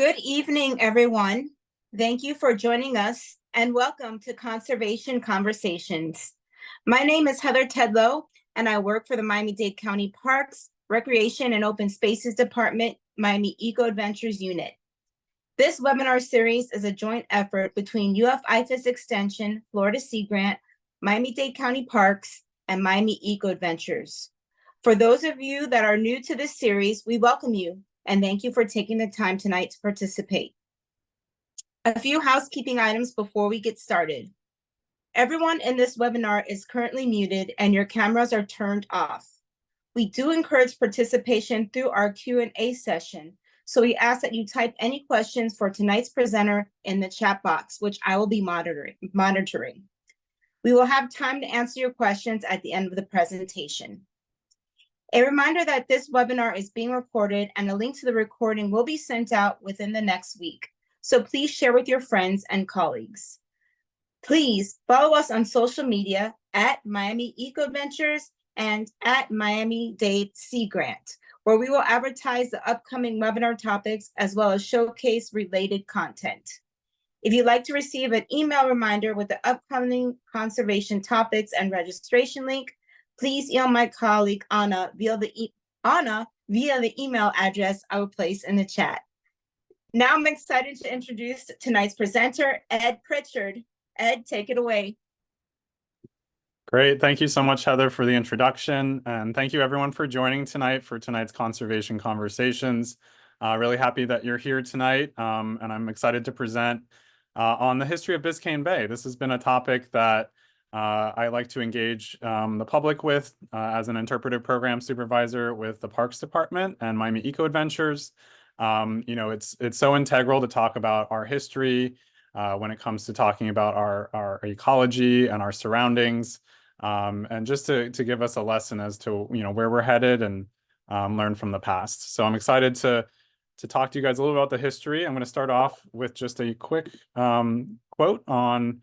Good evening, everyone. Thank you for joining us and welcome to Conservation Conversations. My name is Heather Tedlow, and I work for the Miami-Dade County Parks, Recreation and Open Spaces Department, Miami EcoAdventures Unit. This webinar series is a joint effort between UF IFAS Extension, Florida Sea Grant, Miami-Dade County Parks, and Miami EcoAdventures. For those of you that are new to this series, we welcome you and thank you for taking the time tonight to participate. A few housekeeping items before we get started. Everyone in this webinar is currently muted and your cameras are turned off. We do encourage participation through our Q&A session, so we ask that you type any questions for tonight's presenter in the chat box, which I will be monitoring. We will have time to answer your questions at the end of the presentation. A reminder that this webinar is being recorded and a link to the recording will be sent out within the next week. So please share with your friends and colleagues. Please follow us on social media at Miami EcoAdventures and at Miami-Dade Sea Grant, where we will advertise the upcoming webinar topics as well as showcase related content. If you'd like to receive an email reminder with the upcoming conservation topics and registration link, please email my colleague Anna via the email address I will place in the chat. Now I'm excited to introduce tonight's presenter, Ed Pritchard. Ed, take it away. Great. Thank you so much, Heather, for the introduction. And thank you, everyone, for joining tonight for tonight's Conservation Conversations. Really happy that you're here tonight. And I'm excited to present on the history of Biscayne Bay. This has been a topic that I like to engage the public with as an interpretive program supervisor with the Parks Department and Miami EcoAdventures. It's so integral to talk about our history when it comes to talking about our ecology and our surroundings, and just to give us a lesson as to where we're headed and learn from the past. So I'm excited to talk to you guys a little about the history. I'm going to start off with just a quick quote on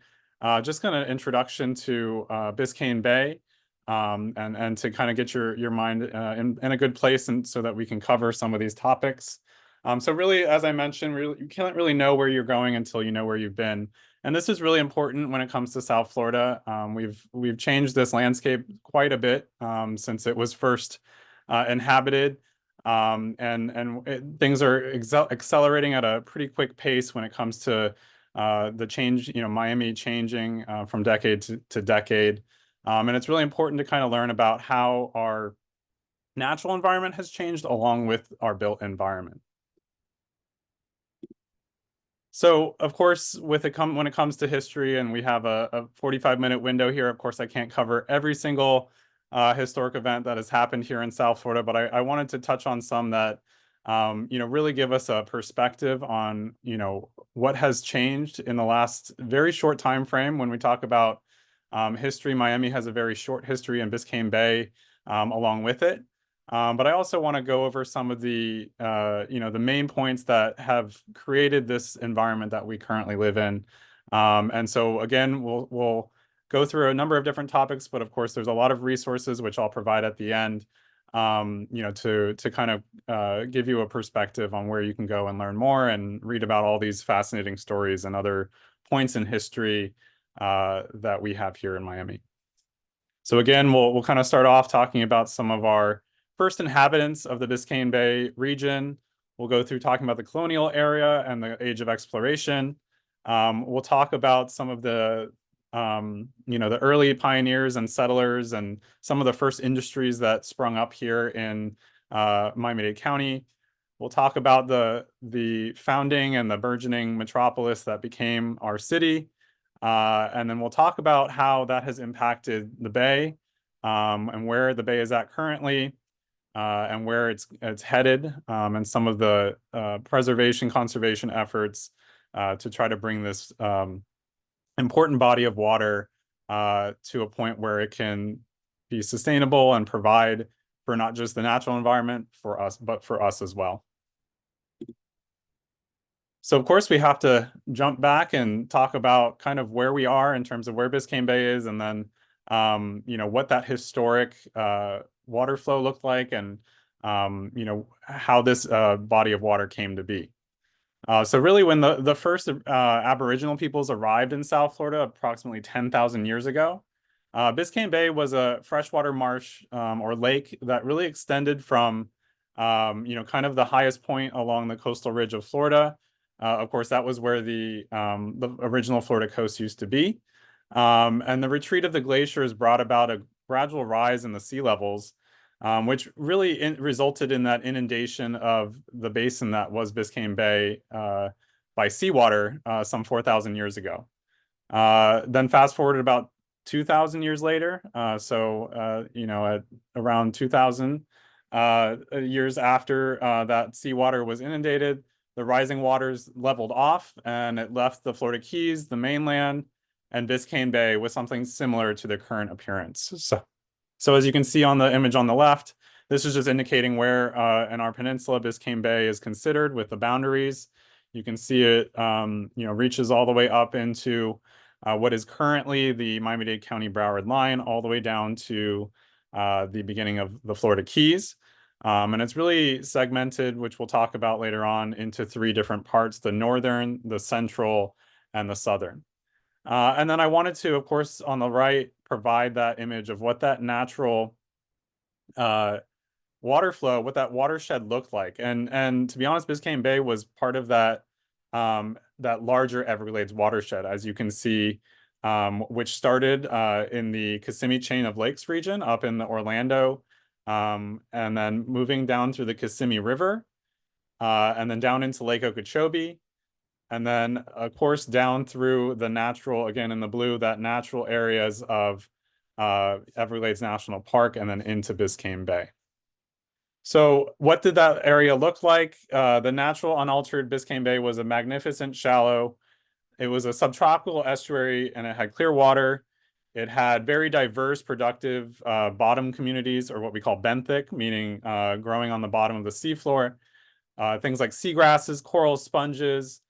just kind of introduction to Biscayne Bay, and to kind of get your mind in a good place, and so that we can cover some of these topics. So really, as I mentioned, you can't really know where you're going until you know where you've been. And this is really important when it comes to South Florida. We've changed this landscape quite a bit since it was first inhabited. Things are accelerating at a pretty quick pace when it comes to the change, Miami changing from decade to decade. And it's really important to kind of learn about how our natural environment has changed along with our built environment. So, of course, when it comes to history, and we have a 45-minute window here, of course, I can't cover every single historic event that has happened here in South Florida, but I wanted to touch on some that really give us a perspective on, what has changed in the last very short time frame. When we talk about history, Miami has a very short history, and Biscayne Bay along with it. But I also want to go over some of the, the main points that have created this environment that we currently live in. And so, again, we'll go through a number of different topics, but of course, there's a lot of resources which I'll provide at the end, to kind of give you a perspective on where you can go and learn more and read about all these fascinating stories and other points in history that we have here in Miami. So again, we'll kind of start off talking about some of our first inhabitants of the Biscayne Bay region. We'll go through talking about the colonial era and the age of exploration. We'll talk about some of the the early pioneers and settlers and some of the first industries that sprung up here in Miami-Dade County. We'll talk about the founding and the burgeoning metropolis that became our city. And then we'll talk about how that has impacted the Bay, and where the Bay is at currently, and where it's headed, and some of the preservation, conservation efforts to try to bring this important body of water to a point where it can be sustainable and provide for not just the natural environment for us, but for us as well. So of course, we have to jump back and talk about kind of where we are in terms of where Biscayne Bay is, and then what that historic water flow looked like, and how this body of water came to be. So really, when the first Aboriginal peoples arrived in South Florida approximately 10,000 years ago, Biscayne Bay was a freshwater marsh or lake that really extended from, kind of the highest point along the coastal ridge of Florida. Of course, that was where the original Florida coast used to be. And the retreat of the glaciers brought about a gradual rise in the sea levels, which really resulted in that inundation of the basin that was Biscayne Bay by seawater some 4,000 years ago. Then fast forward about 2,000 years later, at around 2,000 years after that seawater was inundated, the rising waters leveled off and it left the Florida Keys, the mainland, and Biscayne Bay with something similar to the current appearance. So as you can see on the image on the left, this is just indicating where in our peninsula Biscayne Bay is considered with the boundaries. You can see it, reaches all the way up into what is currently the Miami-Dade County Broward line, all the way down to the beginning of the Florida Keys. And it's really segmented, which we'll talk about later on, into three different parts: the northern, the central, and the southern. And then I wanted to, of course, on the right, provide that image of what that natural water flow, what that watershed looked like. And to be honest, Biscayne Bay was part of that larger Everglades watershed, as you can see, which started in the Kissimmee chain of lakes region up in the Orlando, and then moving down through the Kissimmee River, and then down into Lake Okeechobee. And then, of course, down through the natural, again in the blue, that natural areas of Everglades National Park, and then into Biscayne Bay. So what did that area look like? The natural unaltered Biscayne Bay was a magnificent shallow. It was a subtropical estuary and it had clear water. It had very diverse, productive bottom communities, or what we call benthic, meaning growing on the bottom of the seafloor. Things like seagrasses, coral sponges.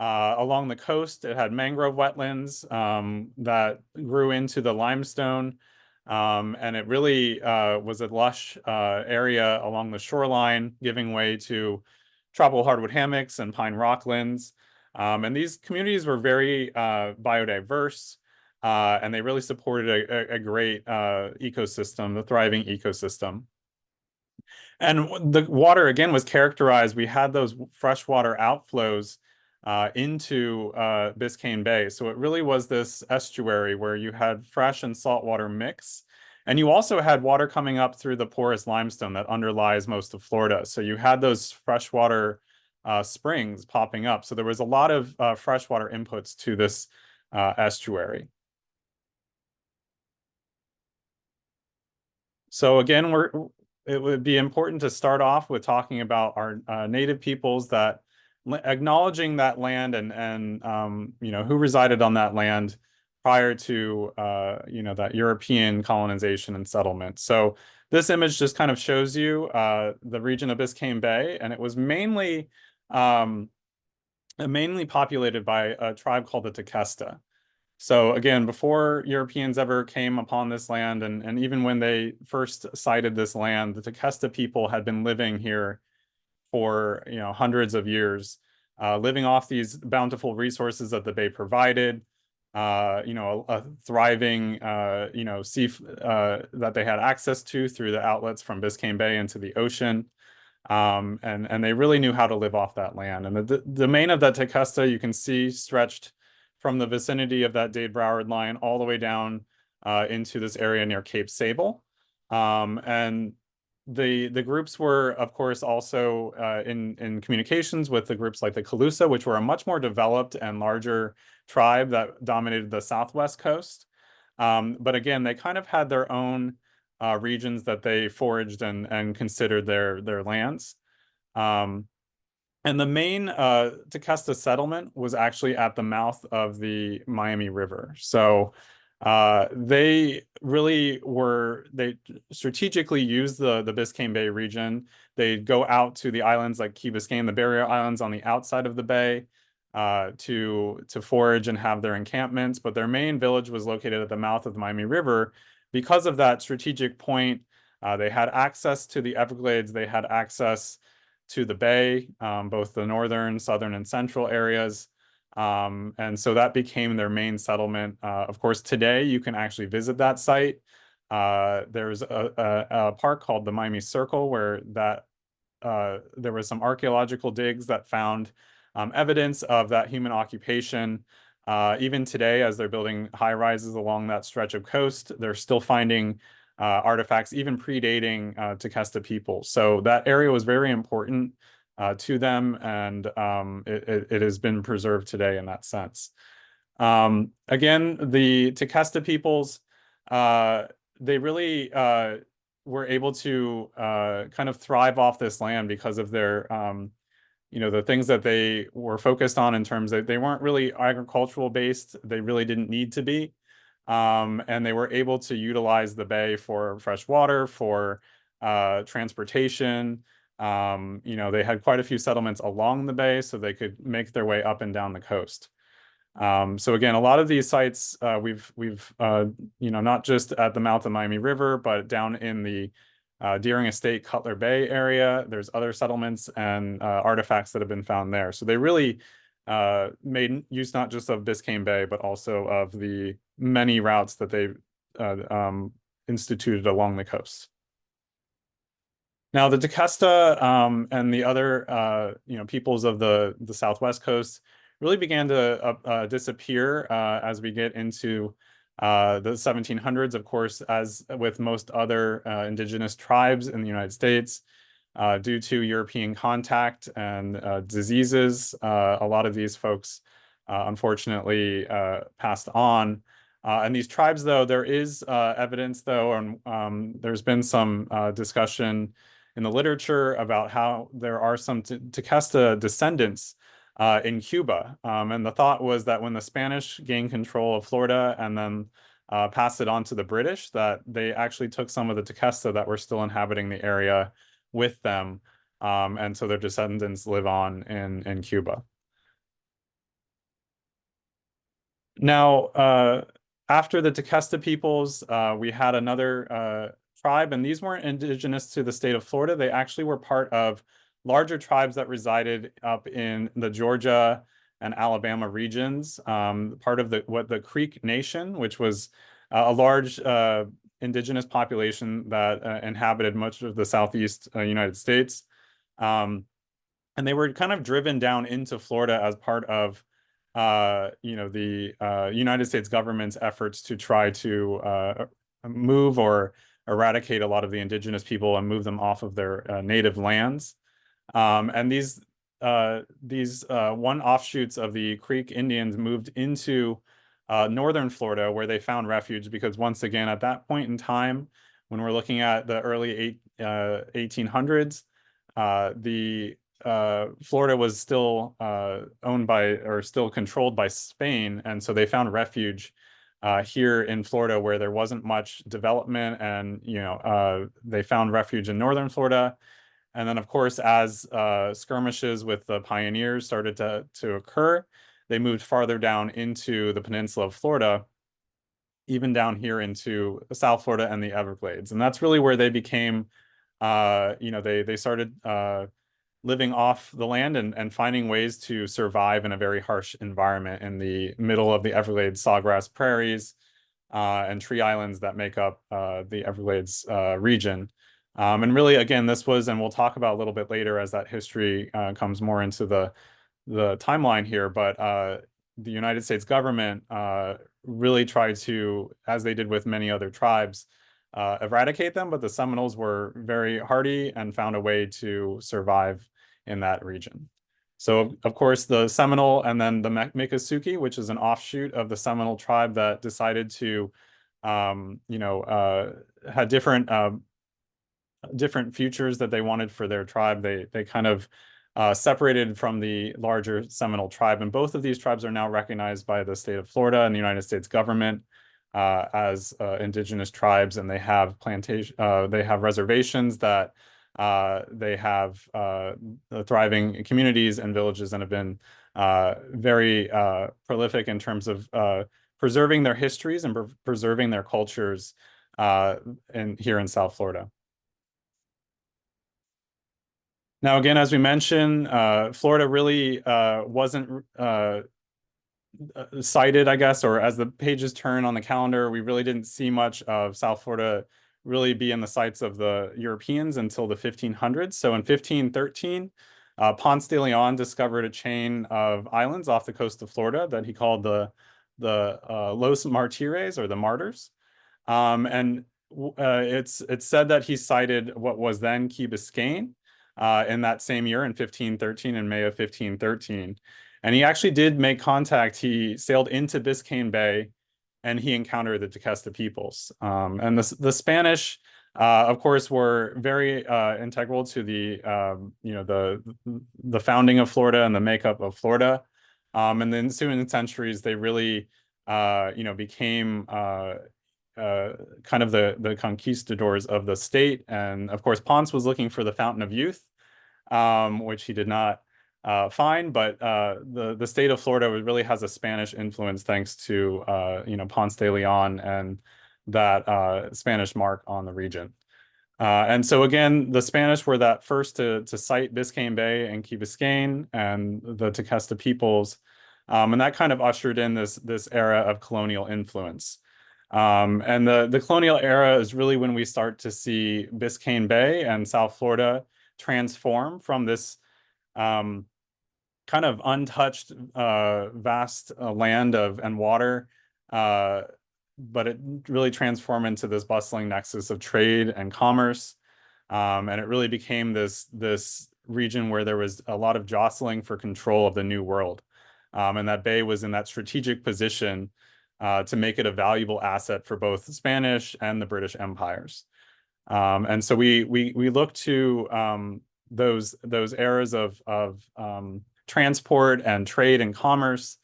Along the coast, it had mangrove wetlands that grew into the limestone. And it really was a lush area along the shoreline, giving way to tropical hardwood hammocks and pine rocklands. And these communities were very biodiverse, and they really supported a great ecosystem, the thriving ecosystem. And the water, again, was characterized. We had those freshwater outflows into Biscayne Bay. So it really was this estuary where you had fresh and saltwater mix. And you also had water coming up through the porous limestone that underlies most of Florida. So you had those freshwater springs popping up. So there was a lot of freshwater inputs to this estuary. So again, it would be important to start off with talking about our native peoples, that acknowledging that land and who resided on that land prior to that European colonization and settlement. So this image just kind of shows you the region of Biscayne Bay, and it was mainly populated by a tribe called the Tequesta. So again, before Europeans ever came upon this land, and even when they first sighted this land, the Tequesta people had been living here for hundreds of years, living off these bountiful resources that the bay provided. A thriving sea that they had access to through the outlets from Biscayne Bay into the ocean. And they really knew how to live off that land. And the domain of that Tequesta, you can see, stretched from the vicinity of that Dade Broward line all the way down into this area near Cape Sable. And the groups were, of course, also in communications with the groups like the Calusa, which were a much more developed and larger tribe that dominated the southwest coast. But again, they kind of had their own regions that they foraged and considered their lands. And the main Tequesta settlement was actually at the mouth of the Miami River. So they strategically used the Biscayne Bay region. They'd go out to the islands like Key Biscayne, the barrier islands on the outside of the bay, to forage and have their encampments. But their main village was located at the mouth of the Miami River. Because of that strategic point, they had access to the Everglades. They had access to the bay, both the northern, southern, and central areas. And so that became their main settlement. Of course, today you can actually visit that site. There's a park called the Miami Circle where there was some archaeological digs that found evidence of that human occupation. Even today, as they're building high rises along that stretch of coast, they're still finding artifacts even predating Tequesta people. So that area was very important to them, and it has been preserved today in that sense. Again, the Tequesta peoples, they really were able to kind of thrive off this land because of their, the things that they were focused on in terms of they weren't really agricultural based. They really didn't need to be. And they were able to utilize the bay for fresh water, for transportation. They had quite a few settlements along the bay so they could make their way up and down the coast. So again, a lot of these sites we've not just at the mouth of Miami River, but down in the Deering Estate, Cutler Bay area. There's other settlements and artifacts that have been found there. So they really made use not just of Biscayne Bay, but also of the many routes that they instituted along the coast. Now, the Tequesta and the other peoples of the Southwest coast really began to disappear as we get into the 1700s. Of course, as with most other indigenous tribes in the United States, due to European contact and diseases, a lot of these folks unfortunately passed on. And these tribes, though, there is evidence, though, and there's been some discussion in the literature about how there are some Tequesta descendants in Cuba. And the thought was that when the Spanish gained control of Florida and then passed it on to the British, that they actually took some of the Tequesta that were still inhabiting the area with them. And so their descendants live on in Cuba. Now, after the Tequesta peoples, we had another tribe, and these weren't indigenous to the state of Florida. They actually were part of larger tribes that resided up in the Georgia and Alabama regions, part of the Creek Nation, which was a large indigenous population that inhabited much of the southeast United States. And they were kind of driven down into Florida as part of the United States government's efforts to try to move or eradicate a lot of the indigenous people and move them off of their native lands. And these one offshoots of the Creek Indians moved into northern Florida, where they found refuge because, once again, at that point in time, when we're looking at the early 1800s, Florida was still owned by or still controlled by Spain, and so they found refuge here in Florida, where there wasn't much development, and they found refuge in northern Florida. And then, of course, as skirmishes with the pioneers started to occur, they moved farther down into the peninsula of Florida, even down here into South Florida and the Everglades. And that's really where they became, they started living off the land and finding ways to survive in a very harsh environment in the middle of the Everglades sawgrass prairies and tree islands that make up the Everglades region. And really, again, this was, and we'll talk about a little bit later as that history comes more into the timeline here, but the United States government really tried to, as they did with many other tribes, eradicate them, but the Seminoles were very hardy and found a way to survive in that region. So, of course, the Seminole and then the Miccosukee, which is an offshoot of the Seminole tribe that decided to, had different futures that they wanted for their tribe. They kind of separated from the larger Seminole tribe, and both of these tribes are now recognized by the state of Florida and the United States government as indigenous tribes, and they have they have reservations that they have thriving communities and villages, and have been very prolific in terms of preserving their histories and preserving their cultures here in South Florida. Now, again, as we mentioned, Florida really wasn't cited, I guess, or as the pages turn on the calendar, we really didn't see much of South Florida really be in the sights of the Europeans until the 1500s. So in 1513, Ponce de Leon discovered a chain of islands off the coast of Florida that he called the Los Martires, or the Martyrs. And it's said that he sighted what was then Key Biscayne in that same year in 1513, in May of 1513. And he actually did make contact. He sailed into Biscayne Bay and he encountered the Tequesta peoples. And the Spanish, of course, were very integral to the founding of Florida and the makeup of Florida. In the ensuing centuries, they really became kind of the conquistadors of the state. And of course, Ponce was looking for the fountain of youth, which he did not find. But the state of Florida really has a Spanish influence thanks to Ponce de Leon and that Spanish mark on the region. And so again, the Spanish were that first to sight Biscayne Bay and Key Biscayne and the Tequesta peoples. And that kind of ushered in this era of colonial influence. And the colonial era is really when we start to see Biscayne Bay and South Florida transform from this kind of untouched, vast land and water, but it really transformed into this bustling nexus of trade and commerce. And it really became this region where there was a lot of jostling for control of the New World. And that bay was in that strategic position to make it a valuable asset for both the Spanish and the British empires. And so we look to those eras of transport and trade and commerce,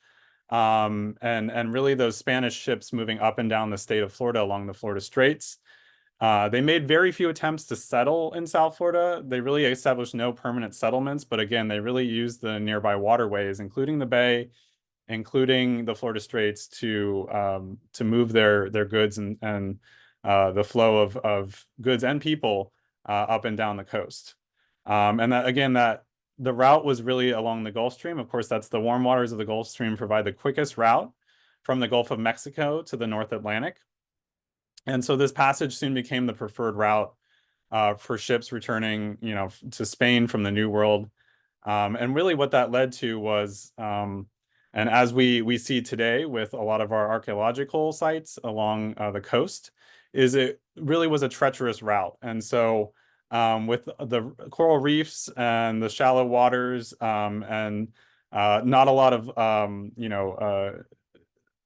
and really those Spanish ships moving up and down the state of Florida along the Florida Straits. They made very few attempts to settle in South Florida. They really established no permanent settlements, but again, they really used the nearby waterways, including the bay, including the Florida Straits, to move their goods and the flow of goods and people up and down the coast. And that again, that the route was really along the Gulf Stream. Of course, that's the warm waters of the Gulf Stream provide the quickest route from the Gulf of Mexico to the North Atlantic. And so this passage soon became the preferred route for ships returning, to Spain from the New World. And really what that led to was, and as we see today with a lot of our archaeological sites along the coast, is it really was a treacherous route. And so with the coral reefs and the shallow waters, and not a lot of,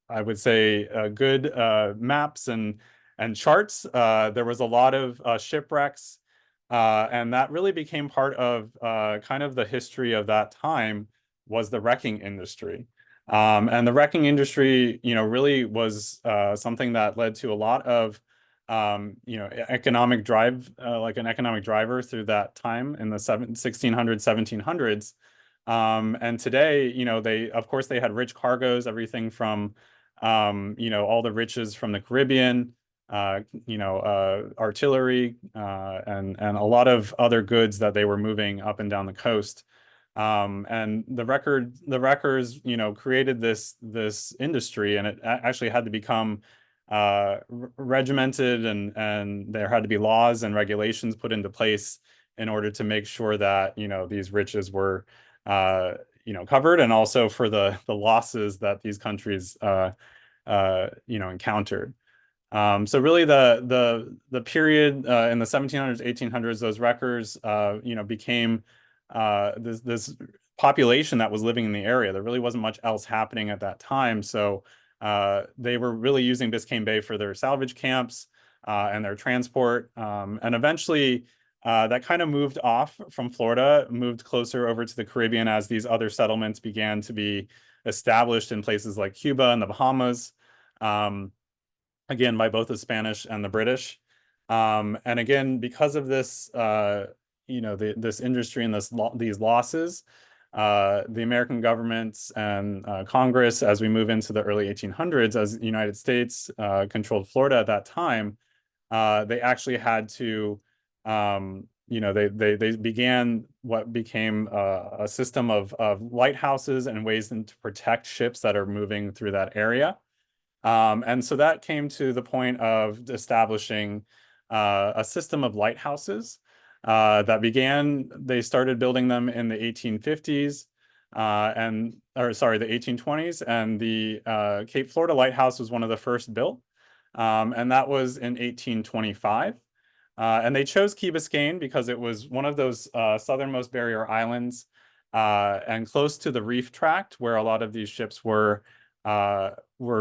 I would say, good maps and charts, there was a lot of shipwrecks, and that really became part of kind of the history of that time, was the wrecking industry. And the wrecking industry, really was something that led to a lot of economic drive, like an economic driver through that time in the 1600s, 1700s. And today, of course, they had rich cargoes, everything from, all the riches from the Caribbean, artillery, and a lot of other goods that they were moving up and down the coast. And the wreckers, created this industry, and it actually had to become regimented, and there had to be laws and regulations put into place in order to make sure that these riches were covered, and also for the losses that these countries encountered. So really the period in the 1700s, 1800s, those wreckers became this population that was living in the area. There really wasn't much else happening at that time. So they were really using Biscayne Bay for their salvage camps and their transport. And eventually that kind of moved off from Florida, moved closer over to the Caribbean as these other settlements began to be established in places like Cuba and the Bahamas, again, by both the Spanish and the British. And again, because of this, this industry and these losses, the American governments and Congress, as we move into the early 1800s, as the United States controlled Florida at that time, they actually had to they began what became a system of lighthouses and ways to protect ships that are moving through that area. And so that came to the point of establishing a system of lighthouses they started building them in the 1850s the 1820s, and the Cape Florida Lighthouse was one of the first built, and that was in 1825. And they chose Key Biscayne because it was one of those southernmost barrier islands and close to the reef tract where a lot of these ships were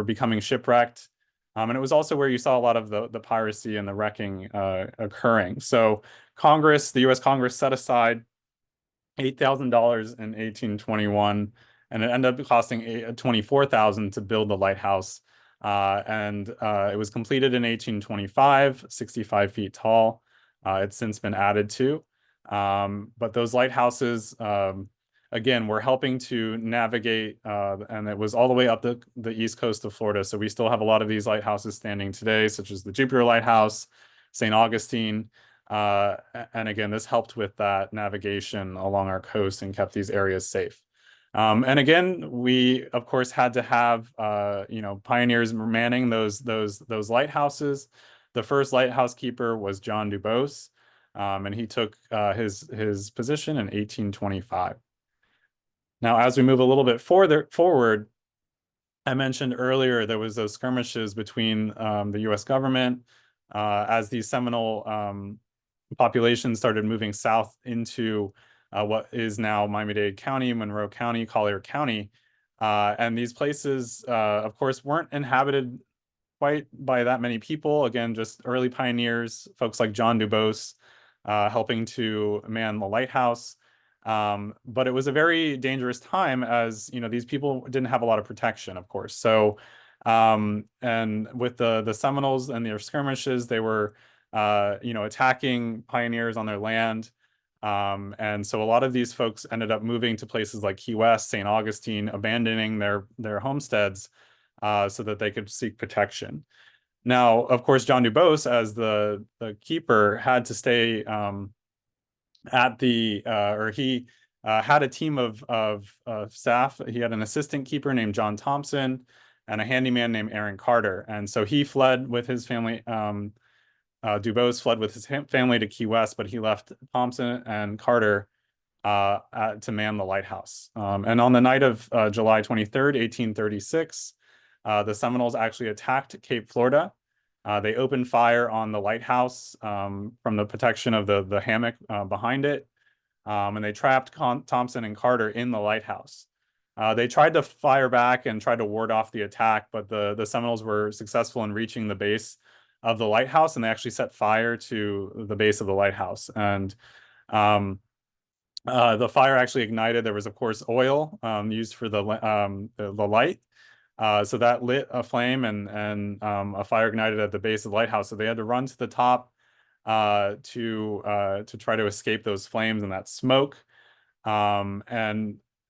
becoming shipwrecked. And it was also where you saw a lot of the piracy and the wrecking occurring. So the U.S. Congress set aside $8,000 in 1821, and it ended up costing $24,000 to build the lighthouse. It was completed in 1825, 65 feet tall. It's since been added to. But those lighthouses, again, were helping to navigate, and it was all the way up the east coast of Florida. So we still have a lot of these lighthouses standing today, such as the Jupiter Lighthouse, St. Augustine. And again, this helped with that navigation along our coast and kept these areas safe. And again, we of course had to have pioneers manning those lighthouses. The first lighthouse keeper was John Dubose, and he took his position in 1825. Now, as we move a little bit forward, I mentioned earlier there was those skirmishes between the U.S. government as these Seminole populations started moving south into what is now Miami-Dade County, Monroe County, Collier County. And these places, of course, weren't inhabited quite by that many people. Again, just early pioneers, folks like John Dubose helping to man the lighthouse. But it was a very dangerous time as, these people didn't have a lot of protection, of course. So, and with the Seminoles and their skirmishes, they were attacking pioneers on their land. And so a lot of these folks ended up moving to places like Key West, St. Augustine, abandoning their homesteads so that they could seek protection. Now, of course, John Dubose, as the keeper, had to stay he had a team of staff. He had an assistant keeper named John Thompson and a handyman named Aaron Carter. And so he fled with his family. Dubose fled with his family to Key West, but he left Thompson and Carter to man the lighthouse. And on the night of July 23rd, 1836, the Seminoles actually attacked Cape Florida. They opened fire on the lighthouse from the protection of the hammock behind it, and they trapped Thompson and Carter in the lighthouse. They tried to fire back and tried to ward off the attack, but the Seminoles were successful in reaching the base of the lighthouse, and they actually set fire to the base of the lighthouse. And the fire actually ignited. There was, of course, oil used for the light. So that lit a flame, and a fire ignited at the base of the lighthouse. So they had to run to the top to try to escape those flames and that smoke. And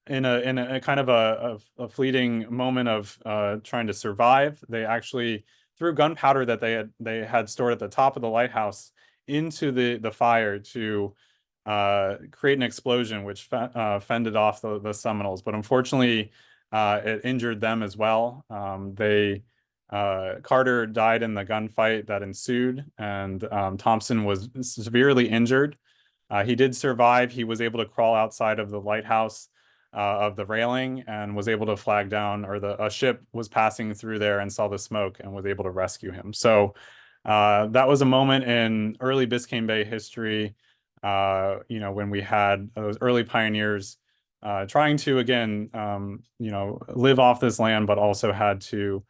in a kind of a fleeting moment of trying to survive, they actually threw gunpowder that they had stored at the top of the lighthouse into the fire to create an explosion, which fended off the Seminoles. But unfortunately, it injured them as well. Carter died in the gunfight that ensued, and Thompson was severely injured. He did survive. He was able to crawl outside of the lighthouse of the railing and was able to flag down, or a ship was passing through there and saw the smoke and was able to rescue him. So that was a moment in early Biscayne Bay history, when we had those early pioneers trying to, again, live off this land, but also had to,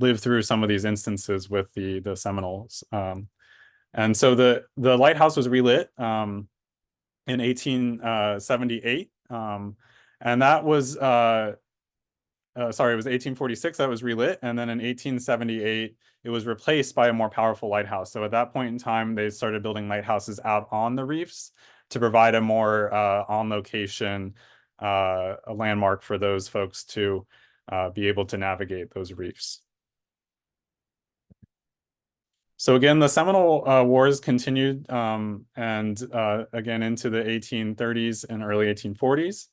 live through some of these instances with the Seminoles. And so the lighthouse was relit in 1878. And that was, it was 1846 that was relit. And then in 1878, it was replaced by a more powerful lighthouse. So at that point in time, they started building lighthouses out on the reefs to provide a more on location a landmark for those folks to be able to navigate those reefs. So again, the Seminole Wars continued, and again into the 1830s and early 1840s.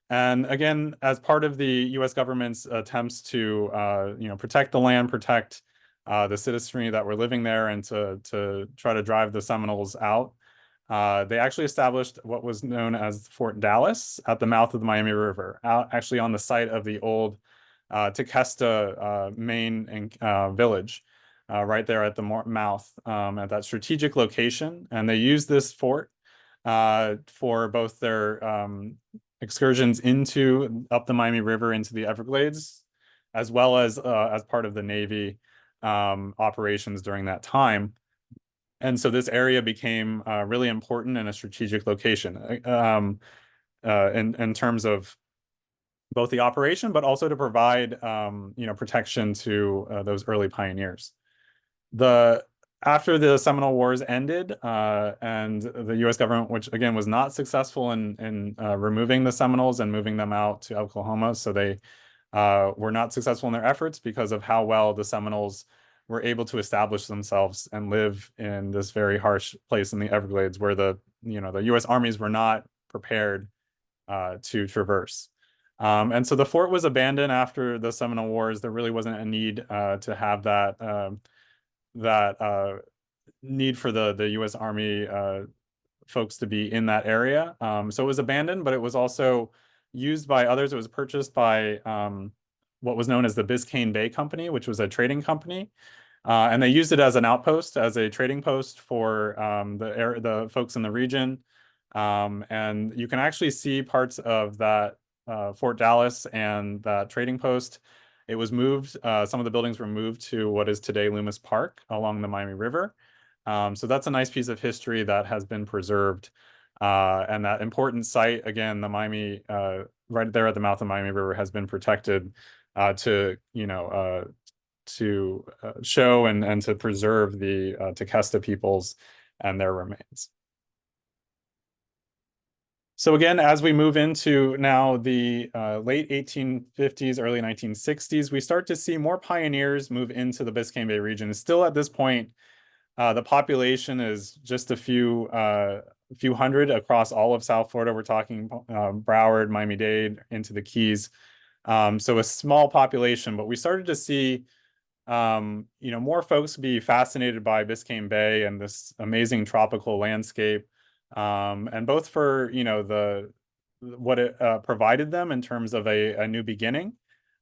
And again, as part of the U.S. government's attempts to, protect the land, protect the citizenry that were living there, and to try to drive the Seminoles out, they actually established what was known as Fort Dallas at the mouth of the Miami River, actually on the site of the old Tequesta, Maine village, right there at the mouth, at that strategic location. And they used this fort for both their excursions up the Miami River into the Everglades, as well as part of the Navy operations during that time. And so this area became really important and a strategic location in terms of both the operation, but also to provide protection to those early pioneers. After the Seminole Wars ended, and the U.S. government, which again was not successful in removing the Seminoles and moving them out to Oklahoma, so they were not successful in their efforts because of how well the Seminoles were able to establish themselves and live in this very harsh place in the Everglades, where the U.S. armies were not prepared to traverse. And so the fort was abandoned after the Seminole Wars. There really wasn't a need to have that need for the U.S. Army folks to be in that area. So it was abandoned, but it was also used by others. It was purchased by what was known as the Biscayne Bay Company, which was a trading company. And they used it as an outpost, as a trading post for the folks in the region. And you can actually see parts of that Fort Dallas and that trading post. It was moved, some of the buildings were moved to what is today Loomis Park along the Miami River. So that's a nice piece of history that has been preserved. And that important site, again, the Miami, right there at the mouth of the Miami River, has been protected to show and to preserve the Tequesta peoples and their remains. So again, as we move into now the late 1850s, early 1960s, we start to see more pioneers move into the Biscayne Bay region. Still at this point, the population is just a few hundred across all of South Florida. We're talking Broward, Miami-Dade, into the Keys. So a small population, but we started to see more folks be fascinated by Biscayne Bay and this amazing tropical landscape. And both for what it provided them in terms of a new beginning,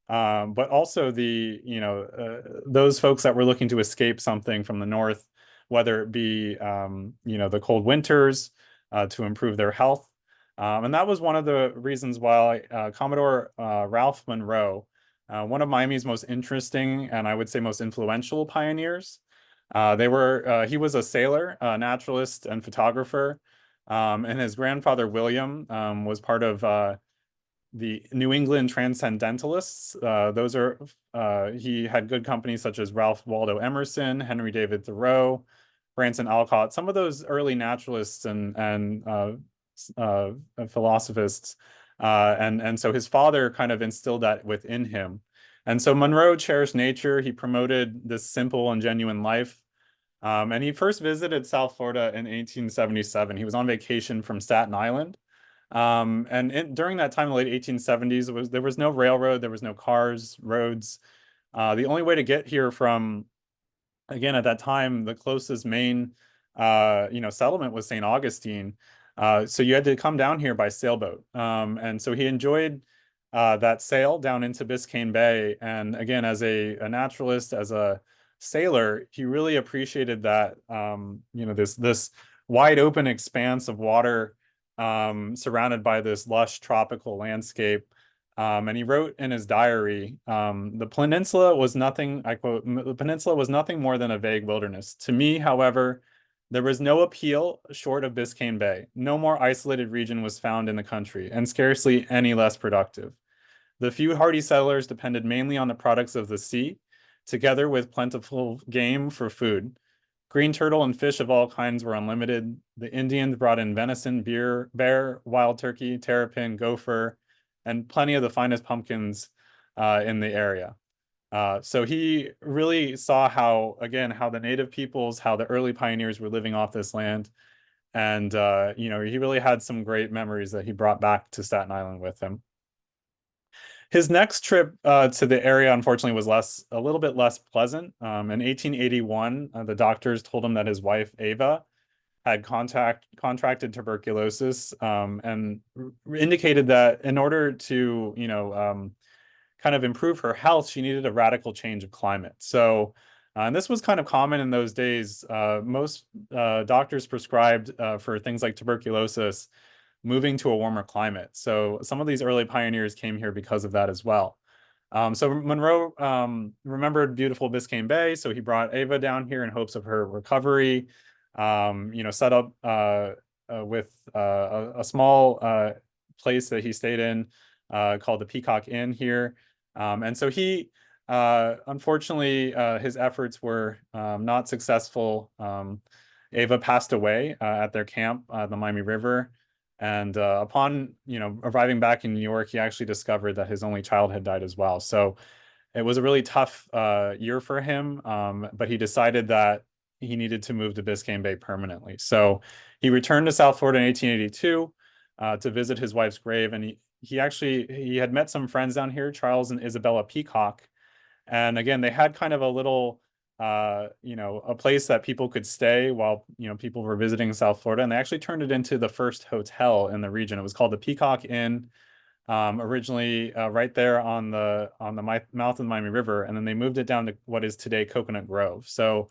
but also those folks that were looking to escape something from the north, whether it be the cold winters to improve their health. And that was one of the reasons why Commodore Ralph Monroe, one of Miami's most interesting and I would say most influential pioneers. He was a sailor, naturalist, and photographer. And his grandfather, William, was part of the New England Transcendentalists. He had good company such as Ralph Waldo Emerson, Henry David Thoreau, Branson Alcott, some of those early naturalists and philosophists. And so his father kind of instilled that within him. And so Monroe cherished nature. He promoted this simple and genuine life. And he first visited South Florida in 1877. He was on vacation from Staten Island. During that time in the late 1870s, there was no railroad, there was no cars, roads. The only way to get here from, again, at that time, the closest main settlement was St. Augustine. So you had to come down here by sailboat. And so he enjoyed that sail down into Biscayne Bay. And again, as a naturalist, as a sailor, he really appreciated that this wide open expanse of water surrounded by this lush tropical landscape. And he wrote in his diary, the peninsula was nothing, I quote, the peninsula was nothing more than a vague wilderness. To me, however, there was no appeal short of Biscayne Bay. No more isolated region was found in the country, and scarcely any less productive. The few hardy settlers depended mainly on the products of the sea, together with plentiful game for food. Green turtle and fish of all kinds were unlimited. The Indians brought in venison, bear, wild turkey, terrapin, gopher, and plenty of the finest pumpkins in the area. So he really saw how, again, how the native peoples, how the early pioneers were living off this land. And, he really had some great memories that he brought back to Staten Island with him. His next trip to the area, unfortunately, was a little bit less pleasant. In 1881, the doctors told him that his wife, Ava, had contracted tuberculosis, and indicated that in order to, kind of improve her health, she needed a radical change of climate. So, and this was kind of common in those days. Most doctors prescribed for things like tuberculosis moving to a warmer climate. So some of these early pioneers came here because of that as well. So Monroe remembered beautiful Biscayne Bay, so he brought Ava down here in hopes of her recovery. Set up with a small place that he stayed in called the Peacock Inn here. And so unfortunately, his efforts were not successful. Ava passed away at their camp, the Miami River. And upon, arriving back in New York, he actually discovered that his only child had died as well. So it was a really tough year for him, but he decided that he needed to move to Biscayne Bay permanently. So he returned to South Florida in 1882 to visit his wife's grave, and he had met some friends down here, Charles and Isabella Peacock, and again they had kind of a little a place that people could stay while people were visiting South Florida, and they actually turned it into the first hotel in the region. It was called the Peacock Inn, originally right there on the mouth of the Miami River, and then they moved it down to what is today Coconut Grove. So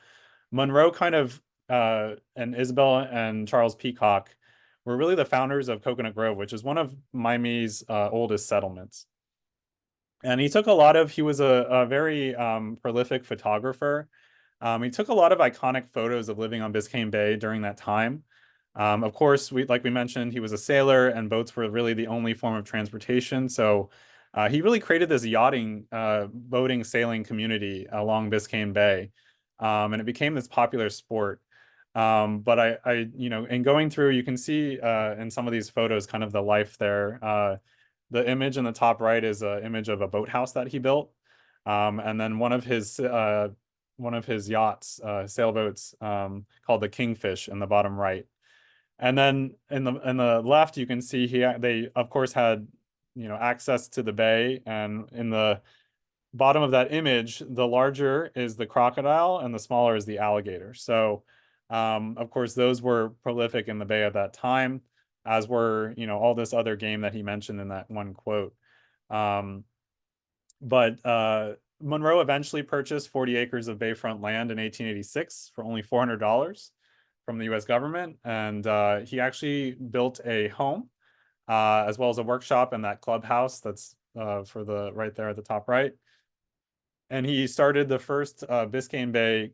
Monroe kind of and Isabella and Charles Peacock were really the founders of Coconut Grove, which is one of Miami's oldest settlements. And he was a very prolific photographer. He took a lot of iconic photos of living on Biscayne Bay during that time. Of course, like we mentioned, he was a sailor, and boats were really the only form of transportation. So he really created this boating, sailing community along Biscayne Bay, and it became this popular sport. But in going through, you can see in some of these photos kind of the life there. The image in the top right is an image of a boathouse that he built, and then one of his yachts, sailboats, called the Kingfish, in the bottom right. And then in the left, you can see they of course had access to the bay, and in the bottom of that image, the larger is the crocodile and the smaller is the alligator. So, of course, those were prolific in the bay at that time, as were, all this other game that he mentioned in that one quote. But Monroe eventually purchased 40 acres of bayfront land in 1886 for only $400 from the U.S. government. And he actually built a home, as well as a workshop and that clubhouse that's right there at the top right. And he started the first Biscayne Bay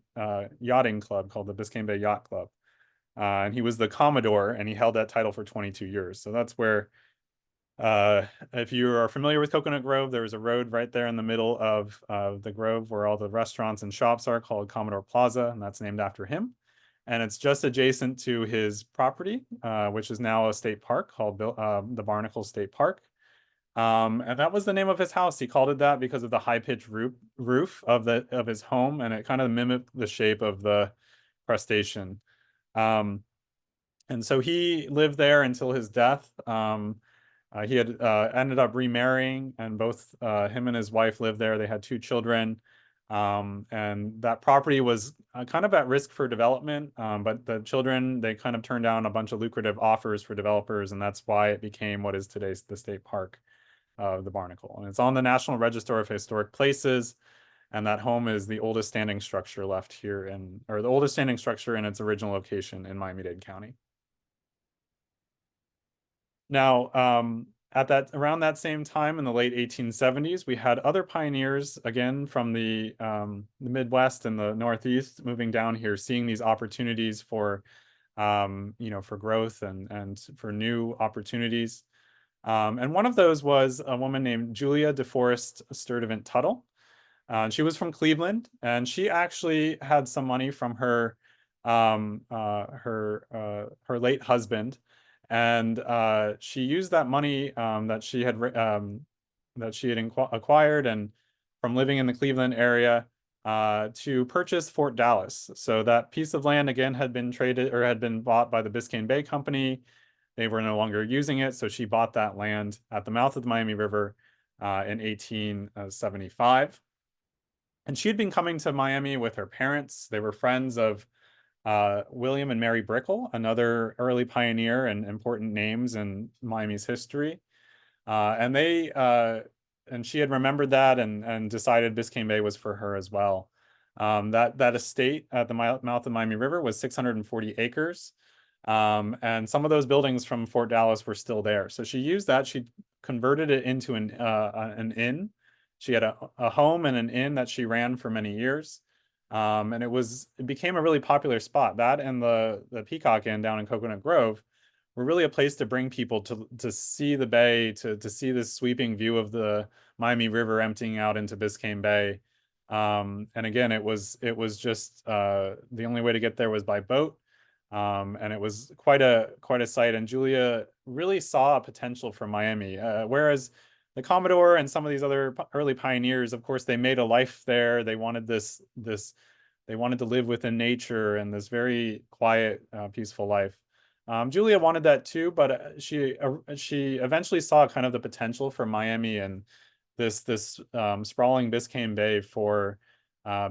yachting club called the Biscayne Bay Yacht Club. And he was the Commodore, and he held that title for 22 years. So that's where, if you are familiar with Coconut Grove, there's a road right there in the middle of the Grove where all the restaurants and shops are, called Commodore Plaza, and that's named after him. And it's just adjacent to his property, which is now a state park called the Barnacle State Park. And that was the name of his house. He called it that because of the high-pitched roof of his home, and it kind of mimicked the shape of the crustacean. And so he lived there until his death. He had ended up remarrying, and both him and his wife lived there. They had 2 children. And that property was kind of at risk for development, but the children, they kind of turned down a bunch of lucrative offers for developers, and that's why it became what is today's the state park of the Barnacle. And it's on the National Register of Historic Places, and that home is the oldest standing structure left here or the oldest standing structure in its original location in Miami-Dade County. Now, around that same time in the late 1870s, we had other pioneers, again, from the Midwest and the Northeast, moving down here, seeing these opportunities for, for growth and for new opportunities. And one of those was a woman named Julia DeForest Sturdivant Tuttle. She was from Cleveland, and she actually had some money from her late husband, and she used that money that she had acquired and from living in the Cleveland area to purchase Fort Dallas. So that piece of land again had been traded or had been bought by the Biscayne Bay Company. They were no longer using it, so she bought that land at the mouth of the Miami River in 1875. And she had been coming to Miami with her parents. They were friends of William and Mary Brickell, another early pioneer and important names in Miami's history. And she had remembered that and decided Biscayne Bay was for her as well. That estate at the mouth of the Miami River was 640 acres. And some of those buildings from Fort Dallas were still there. So she used that. She converted it into an inn. She had a home and an inn that she ran for many years. And it became a really popular spot. That and the Peacock Inn down in Coconut Grove were really a place to bring people to see the bay, to see this sweeping view of the Miami River emptying out into Biscayne Bay. And again, it was just the only way to get there was by boat. And it was quite a sight. And Julia really saw a potential for Miami, whereas the Commodore and some of these other early pioneers, of course, they made a life there. They wanted they wanted to live within nature and this very quiet, peaceful life. Julia wanted that too, but she eventually saw kind of the potential for Miami and this sprawling Biscayne Bay for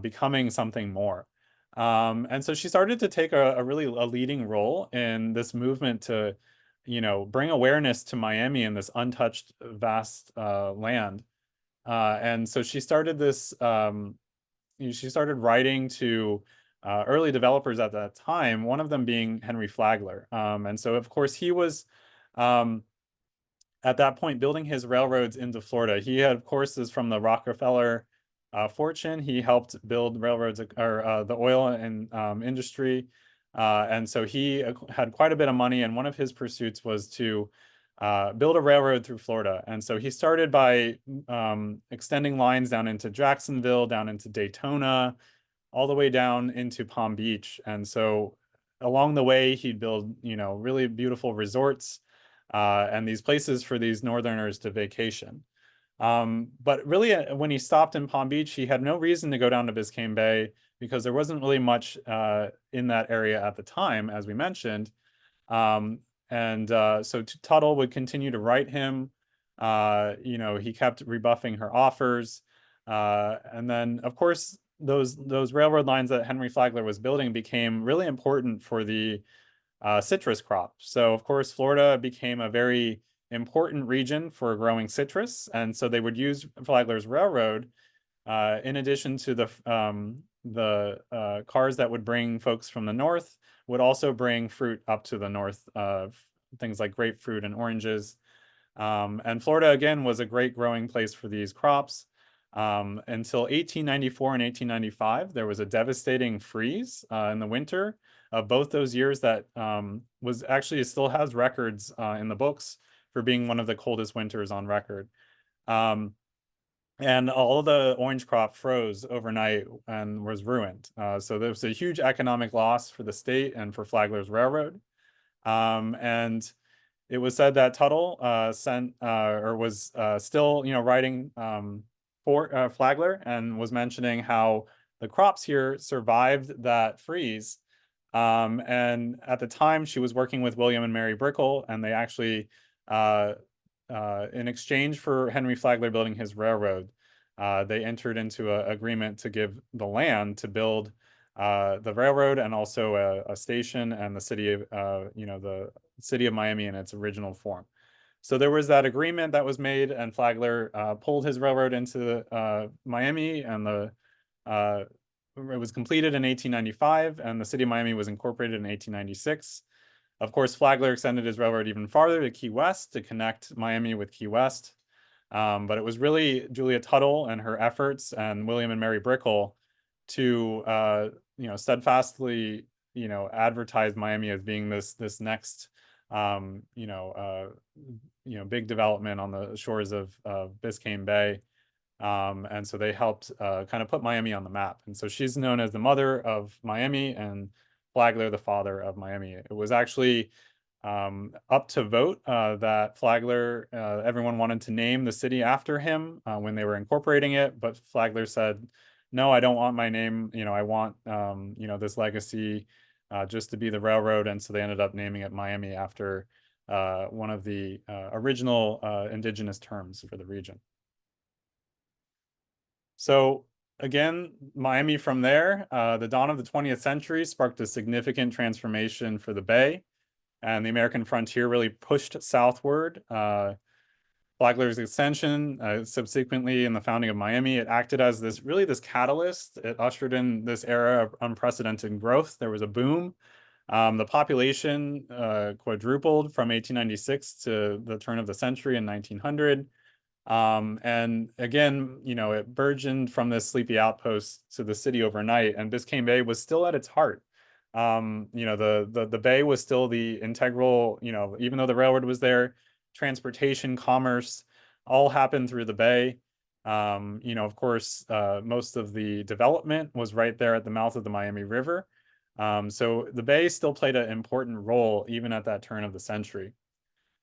becoming something more. And so she started to take a really leading role in this movement to, bring awareness to Miami and this untouched, vast land. And so she started she started writing to early developers at that time, one of them being Henry Flagler. And so, of course, he was at that point building his railroads into Florida. He had, of course, is from the Rockefeller fortune. He helped build railroads or the oil and industry. And so he had quite a bit of money. And one of his pursuits was to build a railroad through Florida. And so he started by extending lines down into Jacksonville, down into Daytona, all the way down into Palm Beach. And so along the way, he'd build, really beautiful resorts and these places for these Northerners to vacation. But really, when he stopped in Palm Beach, he had no reason to go down to Biscayne Bay because there wasn't really much in that area at the time, as we mentioned. So Tuttle would continue to write him. He kept rebuffing her offers. And then, of course, those railroad lines that Henry Flagler was building became really important for the citrus crop. So, of course, Florida became a very important region for growing citrus. And so they would use Flagler's railroad in addition to the cars that would bring folks from the north, would also bring fruit up to the north, things like grapefruit and oranges. And Florida, again, was a great growing place for these crops. Until 1894 and 1895, there was a devastating freeze in the winter of both those years that was actually still has records in the books for being one of the coldest winters on record. And all of the orange crop froze overnight and was ruined. So there was a huge economic loss for the state and for Flagler's railroad. And it was said that Tuttle was still, writing for Flagler and was mentioning how the crops here survived that freeze. And at the time, she was working with William and Mary Brickell, and they actually, in exchange for Henry Flagler building his railroad, they entered into an agreement to give the land to build the railroad and also a station and the city of, the city of Miami in its original form. So there was that agreement that was made, and Flagler pulled his railroad into Miami, and it was completed in 1895, and the city of Miami was incorporated in 1896. Of course, Flagler extended his railroad even farther to Key West to connect Miami with Key West. But it was really Julia Tuttle and her efforts and William and Mary Brickell to, steadfastly, advertise Miami as being this next, big development on the shores of Biscayne Bay. And so they helped kind of put Miami on the map. And so she's known as the mother of Miami and Flagler, the father of Miami. It was actually up to vote that Flagler, everyone wanted to name the city after him when they were incorporating it, but Flagler said, no, I don't want my name, I want, this legacy just to be the railroad. And so they ended up naming it Miami after one of the original indigenous terms for the region. So again, Miami from there, the dawn of the 20th century sparked a significant transformation for the Bay, and the American frontier really pushed southward. Flagler's ascension, subsequently in the founding of Miami, it acted as this catalyst. It ushered in this era of unprecedented growth. There was a boom. The population quadrupled from 1896 to the turn of the century in 1900. And again, it burgeoned from this sleepy outpost to the city overnight, and Biscayne Bay was still at its heart. The bay was still the integral, even though the railroad was there, transportation, commerce, all happened through the bay. Of course, most of the development was right there at the mouth of the Miami River. So the bay still played an important role even at that turn of the century.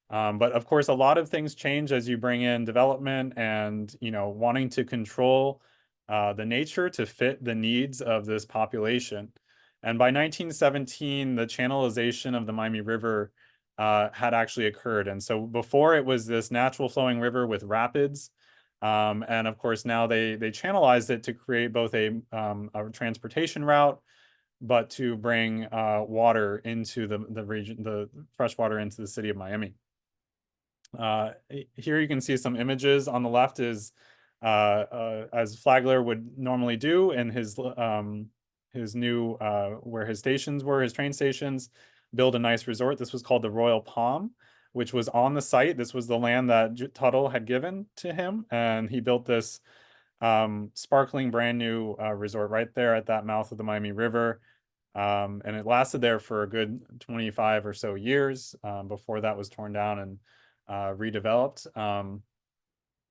But of course, a lot of things change as you bring in development and, wanting to control the nature to fit the needs of this population. And by 1917, the channelization of the Miami River had actually occurred. And so before it was this natural flowing river with rapids. And of course, now they channelized it to create both a transportation route, but to bring water into the region, the fresh water into the city of Miami. Here you can see some images. On the left is as Flagler would normally do in his new where his stations were, his train stations, build a nice resort. This was called the Royal Palm, which was on the site. This was the land that Tuttle had given to him, and he built this sparkling brand new resort right there at that mouth of the Miami River. And it lasted there for a good 25 or so years before that was torn down and redeveloped.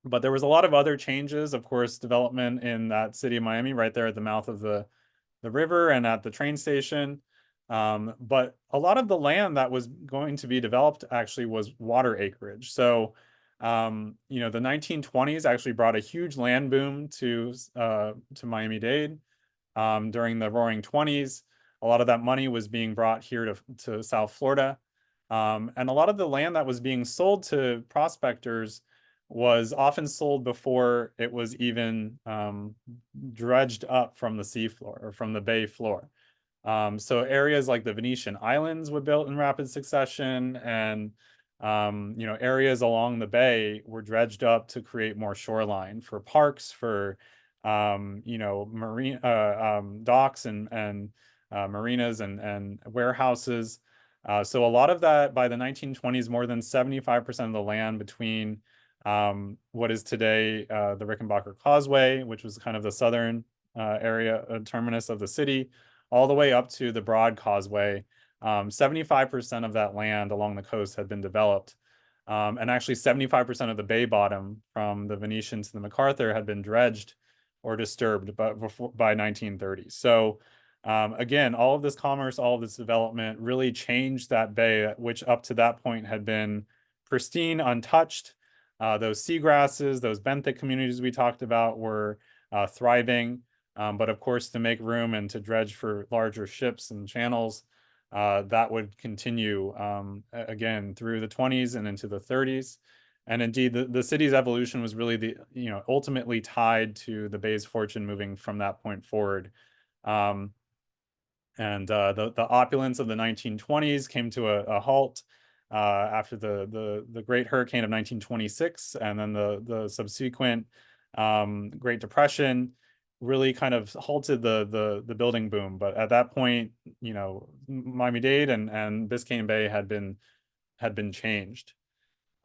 But there was a lot of other changes, of course, development in that city of Miami right there at the mouth of the river and at the train station. But a lot of the land that was going to be developed actually was water acreage. So, the 1920s actually brought a huge land boom to Miami-Dade. During the Roaring 20s, a lot of that money was being brought here to South Florida. And a lot of the land that was being sold to prospectors was often sold before it was even dredged up from the seafloor or from the bay floor. So areas like the Venetian Islands were built in rapid succession, and areas along the bay were dredged up to create more shoreline for parks, for marine docks and marinas and warehouses. So a lot of that by the 1920s, more than 75% of the land between what is today the Rickenbacker Causeway, which was kind of the southern area terminus of the city, all the way up to the Broad Causeway. 75% of that land along the coast had been developed. And actually 75% of the bay bottom from the Venetian to the MacArthur had been dredged or disturbed by 1930. So again, all of this commerce, all of this development really changed that bay, which up to that point had been pristine, untouched. Those seagrasses, those benthic communities we talked about were thriving. But of course, to make room and to dredge for larger ships and channels, that would continue again through the 20s and into the 30s. And indeed, the city's evolution was really ultimately tied to the bay's fortune moving from that point forward. And the opulence of the 1920s came to a halt after the Great Hurricane of 1926, and then the subsequent Great Depression really kind of halted the building boom. But at that point, Miami-Dade and Biscayne Bay had been changed.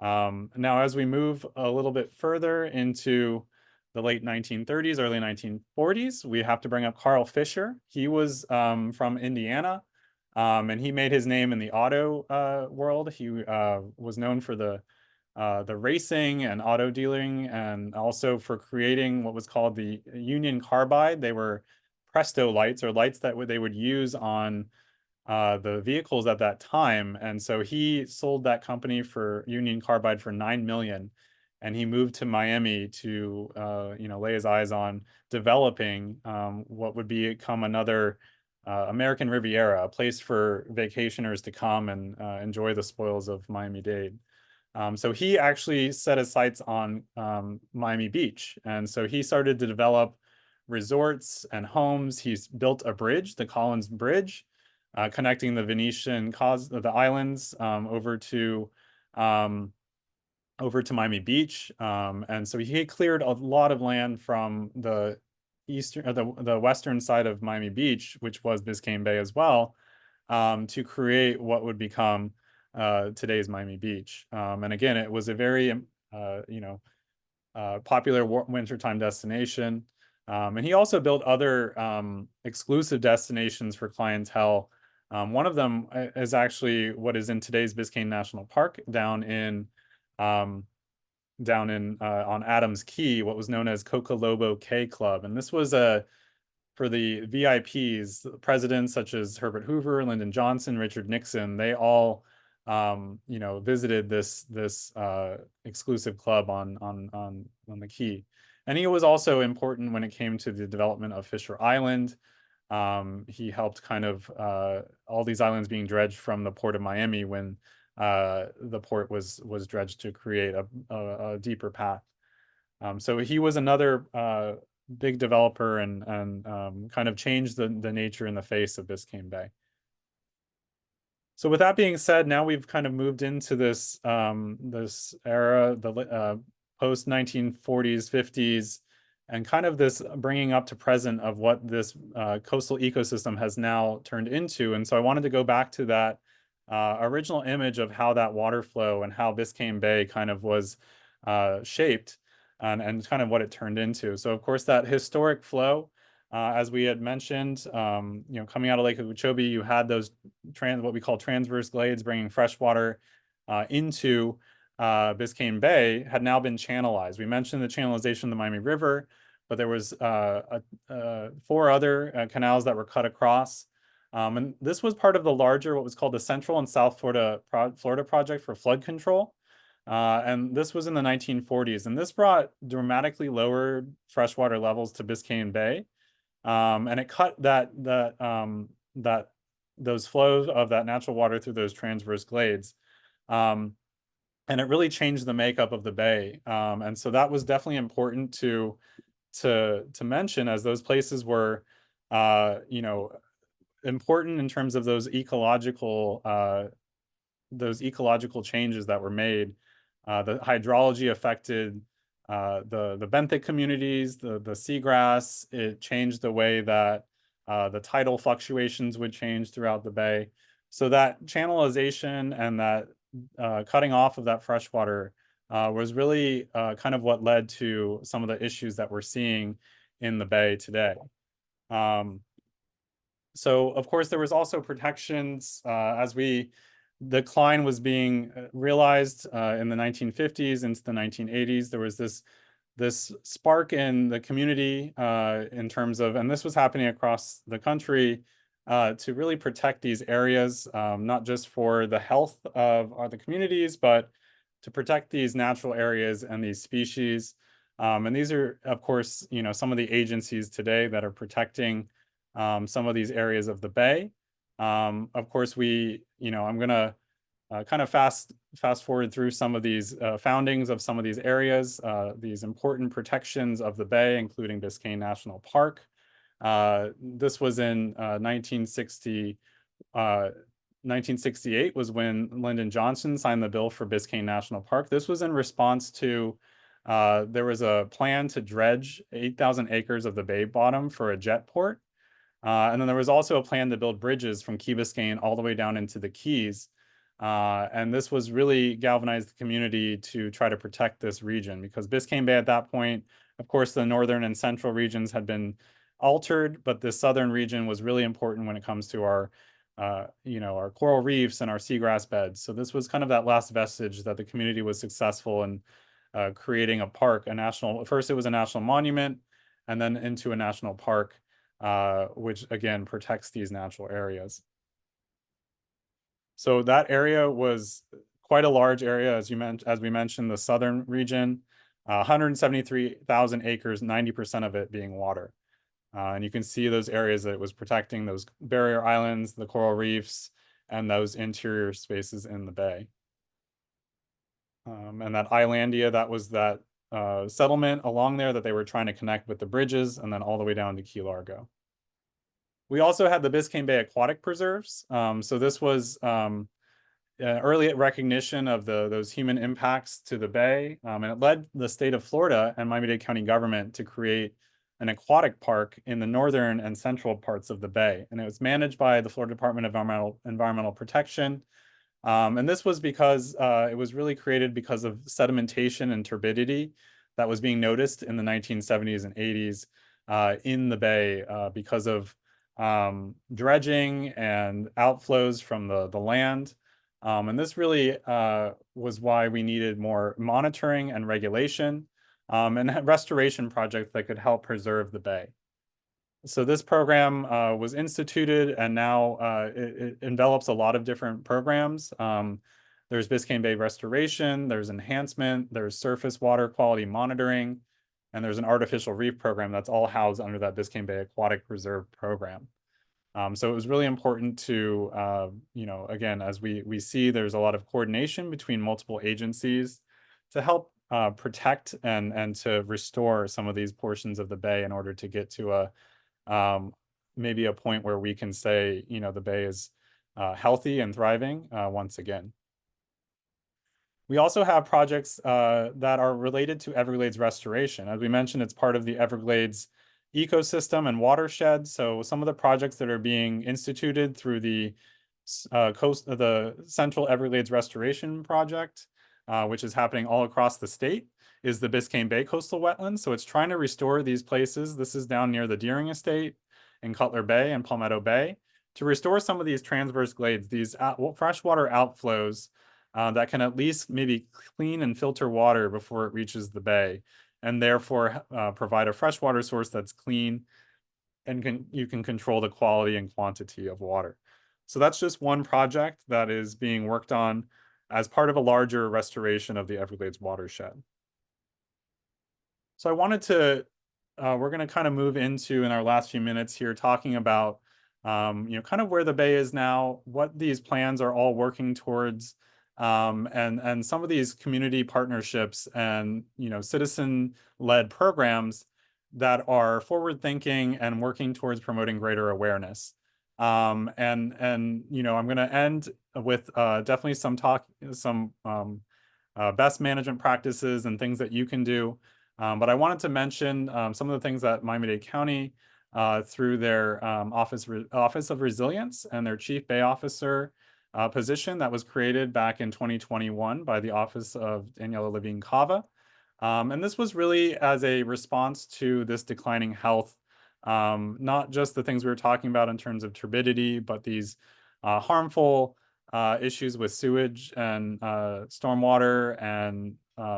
Now, as we move a little bit further into the late 1930s, early 1940s, we have to bring up Carl Fisher. He was from Indiana, and he made his name in the auto world. He was known for the racing and auto dealing, and also for creating what was called the Union Carbide. They were Presto lights, or lights that they would use on the vehicles at that time. And so he sold that company for Union Carbide for 9 million, and he moved to Miami to lay his eyes on developing what would become another American Riviera, a place for vacationers to come and enjoy the spoils of Miami-Dade. So he actually set his sights on Miami Beach, and so he started to develop resorts and homes. He's built a bridge, the Collins Bridge, connecting the the islands um, over to Miami Beach. And so he cleared a lot of land from the eastern or the western side of Miami Beach, which was Biscayne Bay as well, to create what would become today's Miami Beach. And again, it was a very popular wintertime destination. And he also built other exclusive destinations for clientele. One of them is actually what is in today's Biscayne National Park um, on Adams Key, what was known as Cocolobo K Club. And this was for the VIPs, presidents such as Herbert Hoover, Lyndon Johnson, Richard Nixon. They all visited this exclusive club on the Key. And he was also important when it came to the development of Fisher Island. He helped kind of all these islands being dredged from the port of Miami when the port was dredged to create a deeper path. So he was another big developer and kind of changed the nature and the face of Biscayne Bay. So with that being said, now we've kind of moved into this this era, the post 1940s, 50s, and kind of this bringing up to present of what this coastal ecosystem has now turned into. And so I wanted to go back to that original image of how that water flow and how Biscayne Bay kind of was shaped and kind of what it turned into. So of course that historic flow, as we had mentioned, coming out of Lake Okeechobee, you had those what we call transverse glades bringing fresh water into Biscayne Bay had now been channelized. We mentioned the channelization of the Miami River, but there was 4 other canals that were cut across. And this was part of the larger, what was called the Central and South Florida Project for flood control. And this was in the 1940s. And this brought dramatically lowered freshwater levels to Biscayne Bay. And it cut those flows of that natural water through those transverse glades. And it really changed the makeup of the bay. And so that was definitely important to mention, as those places were, important in terms of those ecological changes that were made. The hydrology affected the benthic communities, the seagrass. It changed the way that the tidal fluctuations would change throughout the bay. So that channelization and that cutting off of that freshwater was really kind of what led to some of the issues that we're seeing in the bay today. So of course there was also protections as the decline was being realized in the 1950s into the 1980s. There was this spark in the community in terms of, and this was happening across the country, to really protect these areas, not just for the health of the communities, but to protect these natural areas and these species. And these are, of course, some of the agencies today that are protecting some of these areas of the bay. Of course, I'm going to kind of fast forward through some of these foundings of some of these areas, these important protections of the bay, including Biscayne National Park. This was in 1968 was when Lyndon Johnson signed the bill for Biscayne National Park. This was in response to there was a plan to dredge 8,000 acres of the bay bottom for a jet port. And then there was also a plan to build bridges from Key Biscayne all the way down into the Keys. And this was really galvanized the community to try to protect this region, because Biscayne Bay at that point, of course, the northern and central regions had been altered, but the southern region was really important when it comes to our coral reefs and our seagrass beds. So this was kind of that last vestige that the community was successful in creating a park, first it was a national monument, and then into a national park, which again protects these natural areas. So that area was quite a large area, as we mentioned, the southern region, 173,000 acres, 90% of it being water. And you can see those areas that it was protecting, those barrier islands, the coral reefs, and those interior spaces in the bay. And that Islandia, that was that settlement along there that they were trying to connect with the bridges and then all the way down to Key Largo. We also had the Biscayne Bay Aquatic Preserves. So this was early recognition of those human impacts to the bay, and it led the state of Florida and Miami-Dade County government to create an aquatic park in the northern and central parts of the bay. And it was managed by the Florida Department of Environmental Protection. And this was because it was really created because of sedimentation and turbidity that was being noticed in the 1970s and 80s in the bay because of dredging and outflows from the land. And this really was why we needed more monitoring and regulation and restoration projects that could help preserve the bay. So this program was instituted, and now it envelops a lot of different programs. There's Biscayne Bay restoration, there's enhancement, there's surface water quality monitoring, and there's an artificial reef program that's all housed under that Biscayne Bay Aquatic Reserve program. So it was really important to, again, as we see, there's a lot of coordination between multiple agencies to help protect and to restore some of these portions of the bay in order to get to maybe a point where we can say, the bay is healthy and thriving once again. We also have projects that are related to Everglades restoration. As we mentioned, it's part of the Everglades ecosystem and watershed. So some of the projects that are being instituted through the Central Everglades Restoration Project, which is happening all across the state, is the Biscayne Bay coastal wetlands. So it's trying to restore these places. This is down near the Deering Estate in Cutler Bay and Palmetto Bay, to restore some of these transverse glades, these freshwater outflows that can at least maybe clean and filter water before it reaches the bay, and therefore provide a freshwater source that's clean, and you can control the quality and quantity of water. So that's just one project that is being worked on as part of a larger restoration of the Everglades watershed. So I wanted to, we're going to kind of move into, in our last few minutes here, talking about, kind of where the bay is now, what these plans are all working towards, and some of these community partnerships and, citizen-led programs that are forward-thinking and working towards promoting greater awareness. I'm going to end with definitely some best management practices and things that you can do. But I wanted to mention some of the things that Miami-Dade County, through their Office of Resilience and their Chief Bay Officer position that was created back in 2021 by the Office of Daniela Levine Cava. And this was really as a response to this declining health, not just the things we were talking about in terms of turbidity, but these harmful issues with sewage and stormwater and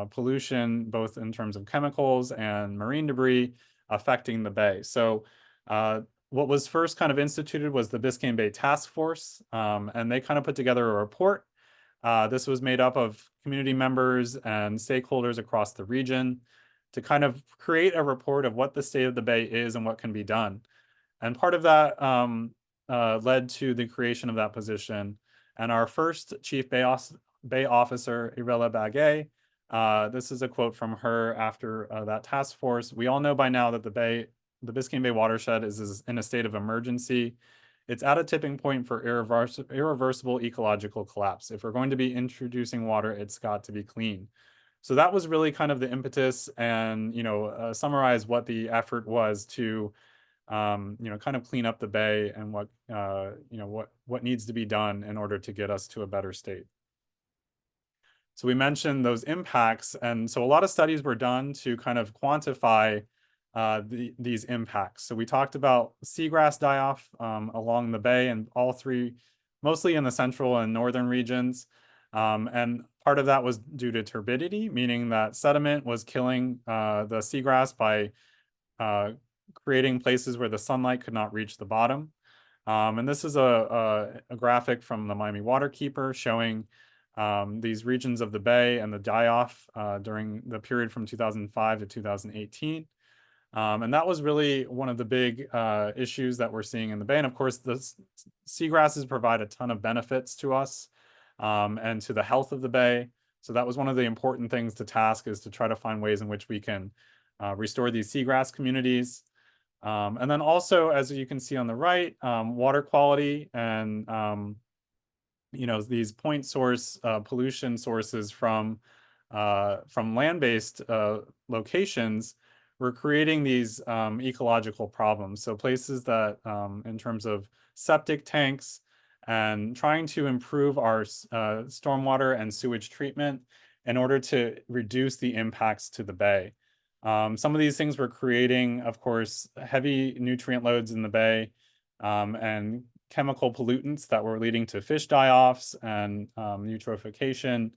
pollution, both in terms of chemicals and marine debris affecting the bay. So what was first kind of instituted was the Biscayne Bay Task Force, and they kind of put together a report. This was made up of community members and stakeholders across the region to kind of create a report of what the state of the bay is and what can be done. And part of that led to the creation of that position. And our first Chief Bay Officer, Irela Bagay, this is a quote from her after that task force. "We all know by now that the Biscayne Bay watershed is in a state of emergency. It's at a tipping point for irreversible ecological collapse. If we're going to be introducing water, it's got to be clean." So that was really kind of the impetus, and summarize what the effort was to kind of clean up the bay and what needs to be done in order to get us to a better state. So we mentioned those impacts, and so a lot of studies were done to kind of quantify these impacts. So we talked about seagrass die-off along the bay, and all three, mostly in the central and northern regions. And part of that was due to turbidity, meaning that sediment was killing the seagrass by creating places where the sunlight could not reach the bottom. And this is a graphic from the Miami Waterkeeper showing these regions of the bay and the die-off during the period from 2005 to 2018. And that was really one of the big issues that we're seeing in the bay. And of course, the seagrasses provide a ton of benefits to us and to the health of the bay. So that was one of the important things to task, is to try to find ways in which we can restore these seagrass communities. And then also, as you can see on the right, water quality and these point source pollution sources from land-based locations were creating these ecological problems. So places that, in terms of septic tanks, and trying to improve our stormwater and sewage treatment in order to reduce the impacts to the bay. Some of these things were creating, of course, heavy nutrient loads in the bay and chemical pollutants that were leading to fish die-offs and eutrophication.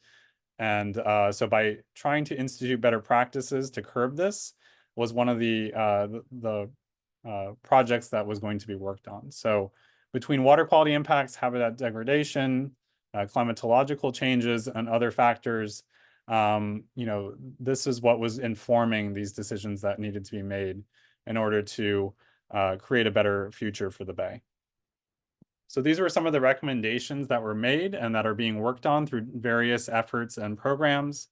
And so by trying to institute better practices to curb this was one of the projects that was going to be worked on. So between water quality impacts, habitat degradation, climatological changes, and other factors, this is what was informing these decisions that needed to be made in order to create a better future for the bay. So these were some of the recommendations that were made and that are being worked on through various efforts and programs.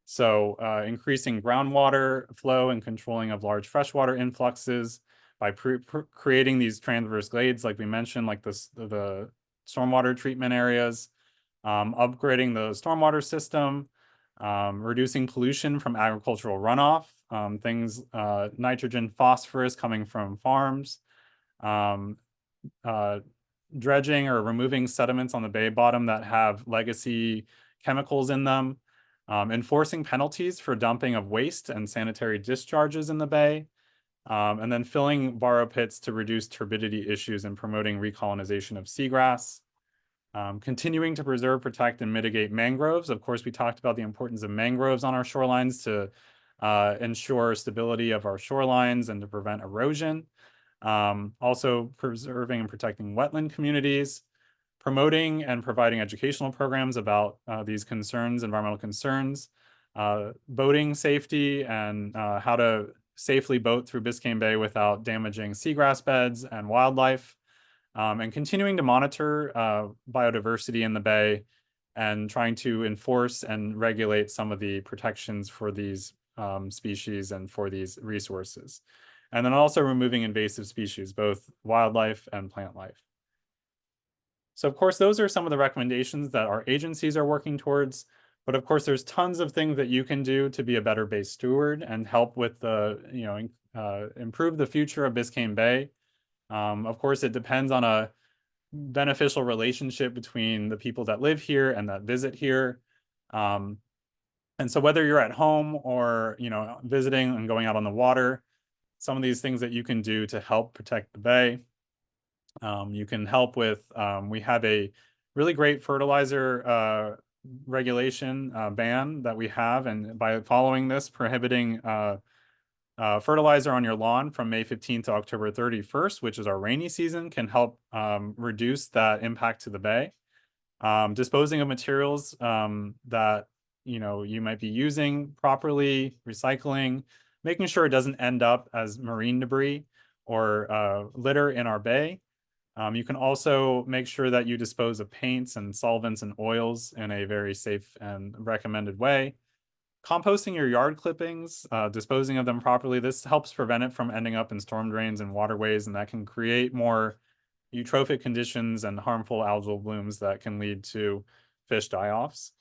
So increasing groundwater flow and controlling of large freshwater influxes by creating these transverse glades, like we mentioned, like the stormwater treatment areas, upgrading the stormwater system, reducing pollution from agricultural runoff, nitrogen, phosphorus coming from farms, dredging or removing sediments on the bay bottom that have legacy chemicals in them, enforcing penalties for dumping of waste and sanitary discharges in the bay, and then filling borrow pits to reduce turbidity issues and promoting recolonization of seagrass. Continuing to preserve, protect, and mitigate mangroves. Of course, we talked about the importance of mangroves on our shorelines to ensure stability of our shorelines and to prevent erosion. Also preserving and protecting wetland communities, promoting and providing educational programs about these concerns, environmental concerns, boating safety and how to safely boat through Biscayne Bay without damaging seagrass beds and wildlife, and continuing to monitor biodiversity in the bay and trying to enforce and regulate some of the protections for these species and for these resources. And then also removing invasive species, both wildlife and plant life. So of course, those are some of the recommendations that our agencies are working towards. But of course, there's tons of things that you can do to be a better bay steward and help with the, improve the future of Biscayne Bay. Of course, it depends on a beneficial relationship between the people that live here and that visit here. And so whether you're at home or, visiting and going out on the water, some of these things that you can do to help protect the bay. You can help with, we have a really great fertilizer regulation ban that we have, and by following this, prohibiting fertilizer on your lawn from May 15th to October 31st, which is our rainy season, can help reduce that impact to the bay. Disposing of materials that you might be using properly, recycling, making sure it doesn't end up as marine debris or litter in our bay. You can also make sure that you dispose of paints and solvents and oils in a very safe and recommended way. Composting your yard clippings, disposing of them properly. This helps prevent it from ending up in storm drains and waterways, and that can create more eutrophic conditions and harmful algal blooms that can lead to fish die-offs.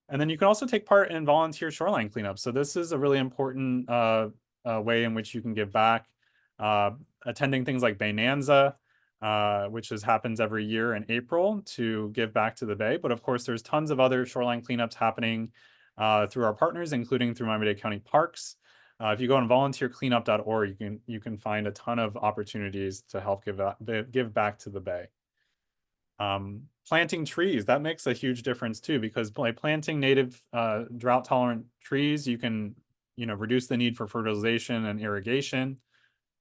And then you can also take part in volunteer shoreline cleanup. So this is a really important way in which you can give back. Attending things like Baynanza, which happens every year in April to give back to the bay. But of course, there's tons of other shoreline cleanups happening through our partners, including through Miami-Dade County Parks. If you go on volunteercleanup.org, you can find a ton of opportunities to help give back to the bay. Planting trees, that makes a huge difference too, because by planting native drought-tolerant trees, you can reduce the need for fertilization and irrigation.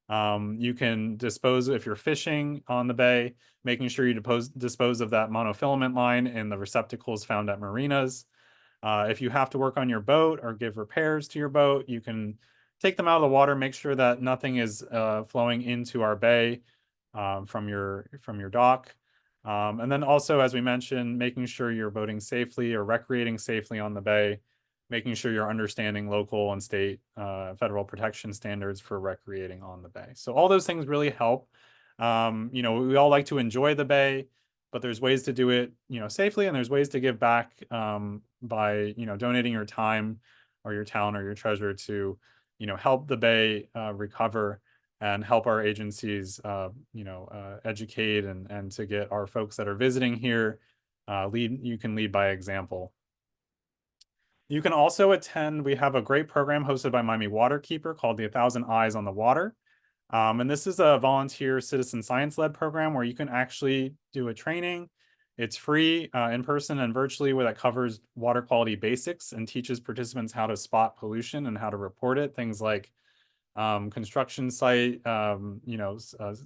You can dispose, if you're fishing on the bay, making sure you dispose of that monofilament line in the receptacles found at marinas. If you have to work on your boat or give repairs to your boat, you can take them out of the water, make sure that nothing is flowing into our bay from your dock. And then also, as we mentioned, making sure you're boating safely or recreating safely on the bay, making sure you're understanding local and state federal protection standards for recreating on the bay. So all those things really help. You know, we all like to enjoy the bay, but there's ways to do it, you know, safely, and there's ways to give back by, you know, donating your time or your talent or your treasure to, you know, help the bay recover and help our agencies, you know, educate and to get our folks that are visiting here you can lead by example. You can also attend, we have a great program hosted by Miami Waterkeeper called the 1,000 Eyes on the Water. And this is a volunteer citizen science-led program where you can actually do a training. It's free in person and virtually, where that covers water quality basics and teaches participants how to spot pollution and how to report it. Things like construction site, you know,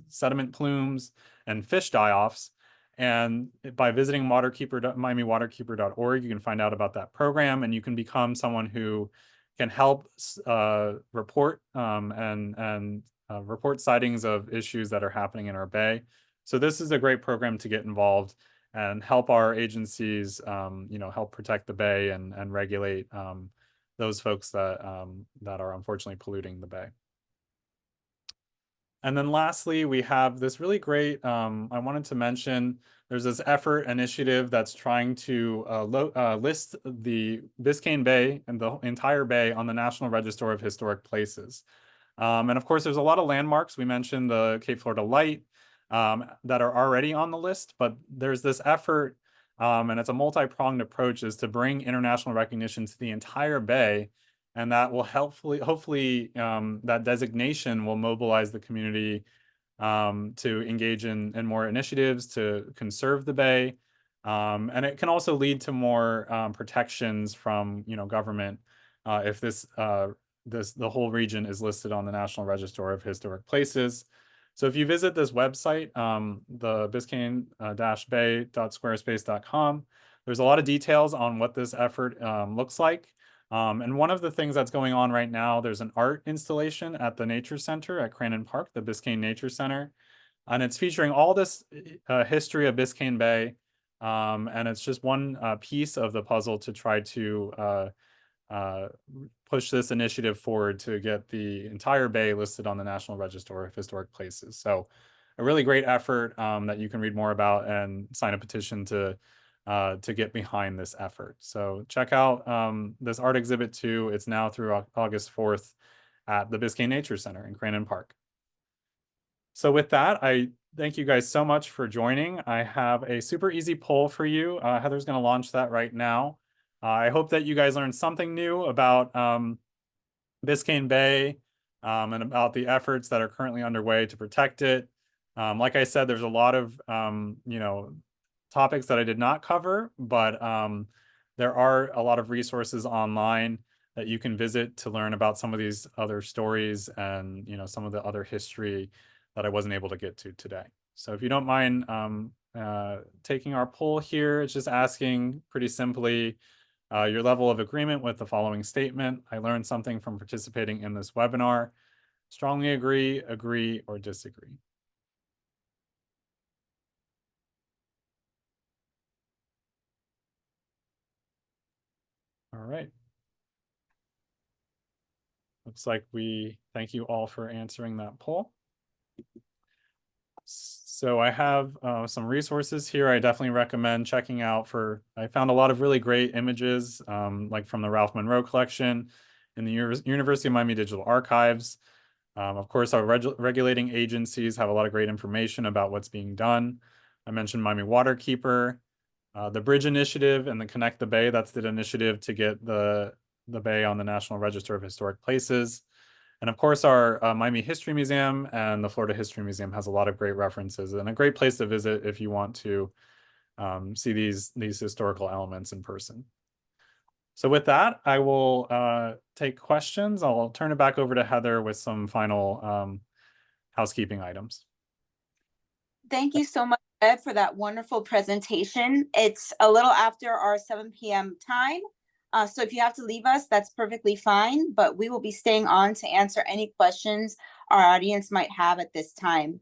sediment plumes and fish die-offs. And by visiting MiamiWaterkeeper.org, you can find out about that program, and you can become someone who can help report and report sightings of issues that are happening in our bay. So this is a great program to get involved and help our agencies, you know, help protect the bay and regulate those folks that that are unfortunately polluting the bay. And then lastly, we have this really great, I wanted to mention, there's this effort initiative that's trying to list the Biscayne Bay and the entire bay on the National Register of Historic Places. And of course, there's a lot of landmarks. We mentioned the Cape Florida Light that are already on the list, but there's this effort, and it's a multi-pronged approach, is to bring international recognition to the entire bay. And that will hopefully, that designation will mobilize the community to engage in more initiatives to conserve the bay. And it can also lead to more protections from, you know, government if the whole region is listed on the National Register of Historic Places. So if you visit this website, the biscayne-bay.squarespace.com, there's a lot of details on what this effort looks like. And one of the things that's going on right now, there's an art installation at the Nature Center at Crandon Park, the Biscayne Nature Center. And it's featuring all this history of Biscayne Bay. And it's just one piece of the puzzle to try to push this initiative forward to get the entire bay listed on the National Register of Historic Places. So a really great effort that you can read more about and sign a petition to get behind this effort. So check out this art exhibit too. It's now through August 4th at the Biscayne Nature Center in Crandon Park. So with that, I thank you guys so much for joining. I have a super easy poll for you. Heather's going to launch that right now. I hope that you guys learned something new about Biscayne Bay and about the efforts that are currently underway to protect it. Like I said, there's a lot of, you know, topics that I did not cover, but there are a lot of resources online that you can visit to learn about some of these other stories and, you know, some of the other history that I wasn't able to get to today. So if you don't mind taking our poll here, it's just asking pretty simply your level of agreement with the following statement. I learned something from participating in this webinar. Strongly agree, agree, or disagree. All right. Looks like we thank you all for answering that poll. So I have some resources here I definitely recommend checking out for. I found a lot of really great images, like from the Ralph Monroe collection in the University of Miami Digital Archives. Of course, our regulating agencies have a lot of great information about what's being done. I mentioned Miami Waterkeeper, the Bridge Initiative, and the Connect the Bay. That's the initiative to get the bay on the National Register of Historic Places. And of course, our Miami History Museum and the Florida History Museum has a lot of great references and a great place to visit if you want to see these historical elements in person. So with that, I will take questions. I'll turn it back over to Heather with some final housekeeping items. Thank you so much, Ed, for that wonderful presentation. It's a little after our 7 p.m. time. So if you have to leave us, that's perfectly fine, but we will be staying on to answer any questions our audience might have at this time.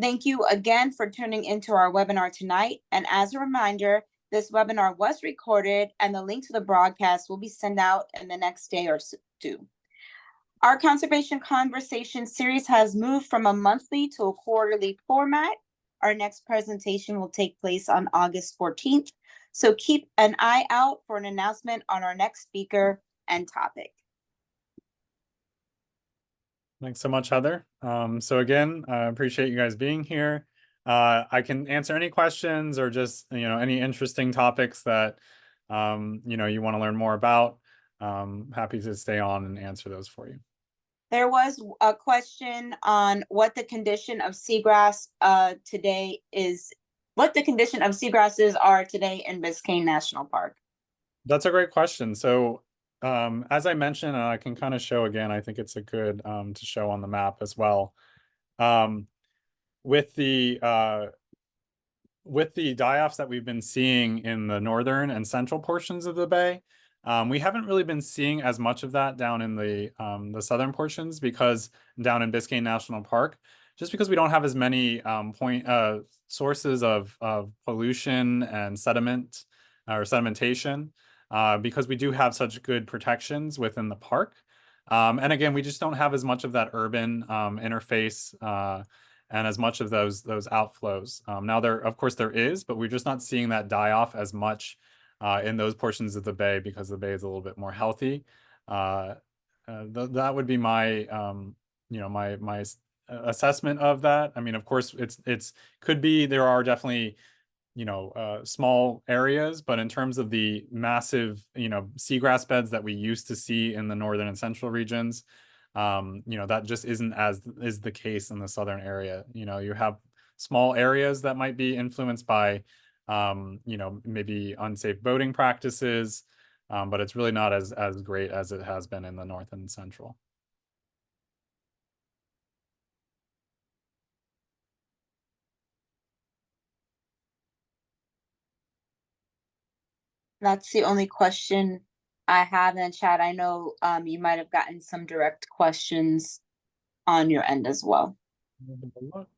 Thank you again for tuning into our webinar tonight. And as a reminder, this webinar was recorded and the link to the broadcast will be sent out in the next day or two. Our Conservation Conversation series has moved from a monthly to a quarterly format. Our next presentation will take place on August 14th. So keep an eye out for an announcement on our next speaker and topic. Thanks so much, Heather. So again, I appreciate you guys being here. I can answer any questions or just, any interesting topics that, you want to learn more about. Happy to stay on and answer those for you. There was a question on what the condition of seagrass today is, what the condition of seagrasses are today in Biscayne National Park. That's a great question. So as I mentioned, and I can kind of show again, I think it's a good to show on the map as well. With the die-offs that we've been seeing in the northern and central portions of the bay, we haven't really been seeing as much of that down in the southern portions, because down in Biscayne National Park, just because we don't have as many sources of pollution and sediment or sedimentation, because we do have such good protections within the park. And again, we just don't have as much of that urban interface and as much of those outflows. Now of course there is, but we're just not seeing that die off as much in those portions of the bay, because the bay is a little bit more healthy. That would be my my assessment of that. I mean, of course, it's could be, there are definitely small areas, but in terms of the massive seagrass beds that we used to see in the northern and central regions, that just isn't as is the case in the southern area. You have small areas that might be influenced by maybe unsafe boating practices, but it's really not as great as it has been in the north and central. That's the only question I have in the chat. I know you might have gotten some direct questions on your end as well. Look.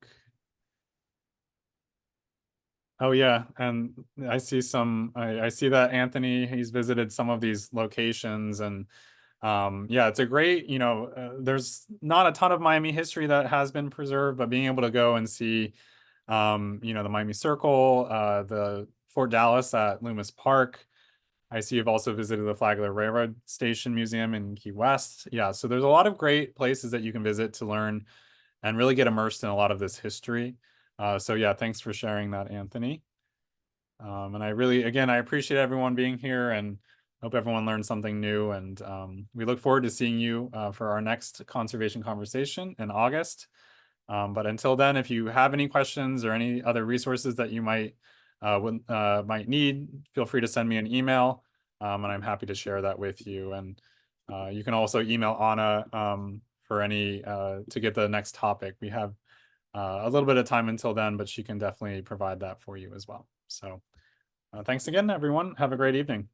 Oh yeah, and I see I see that Anthony, he's visited some of these locations, and yeah, it's a great, there's not a ton of Miami history that has been preserved, but being able to go and see, the Miami Circle, the Fort Dallas at Loomis Park. I see you've also visited the Flagler Railroad Station Museum in Key West. Yeah, so there's a lot of great places that you can visit to learn and really get immersed in a lot of this history. So yeah, thanks for sharing that, Anthony. And I really, again, I appreciate everyone being here, and hope everyone learned something new. And we look forward to seeing you for our next conservation conversation in August. But until then, if you have any questions or any other resources that you might need, feel free to send me an email, and I'm happy to share that with you. And you can also email Anna for any to get the next topic. We have a little bit of time until then, but she can definitely provide that for you as well. So thanks again, everyone. Have a great evening.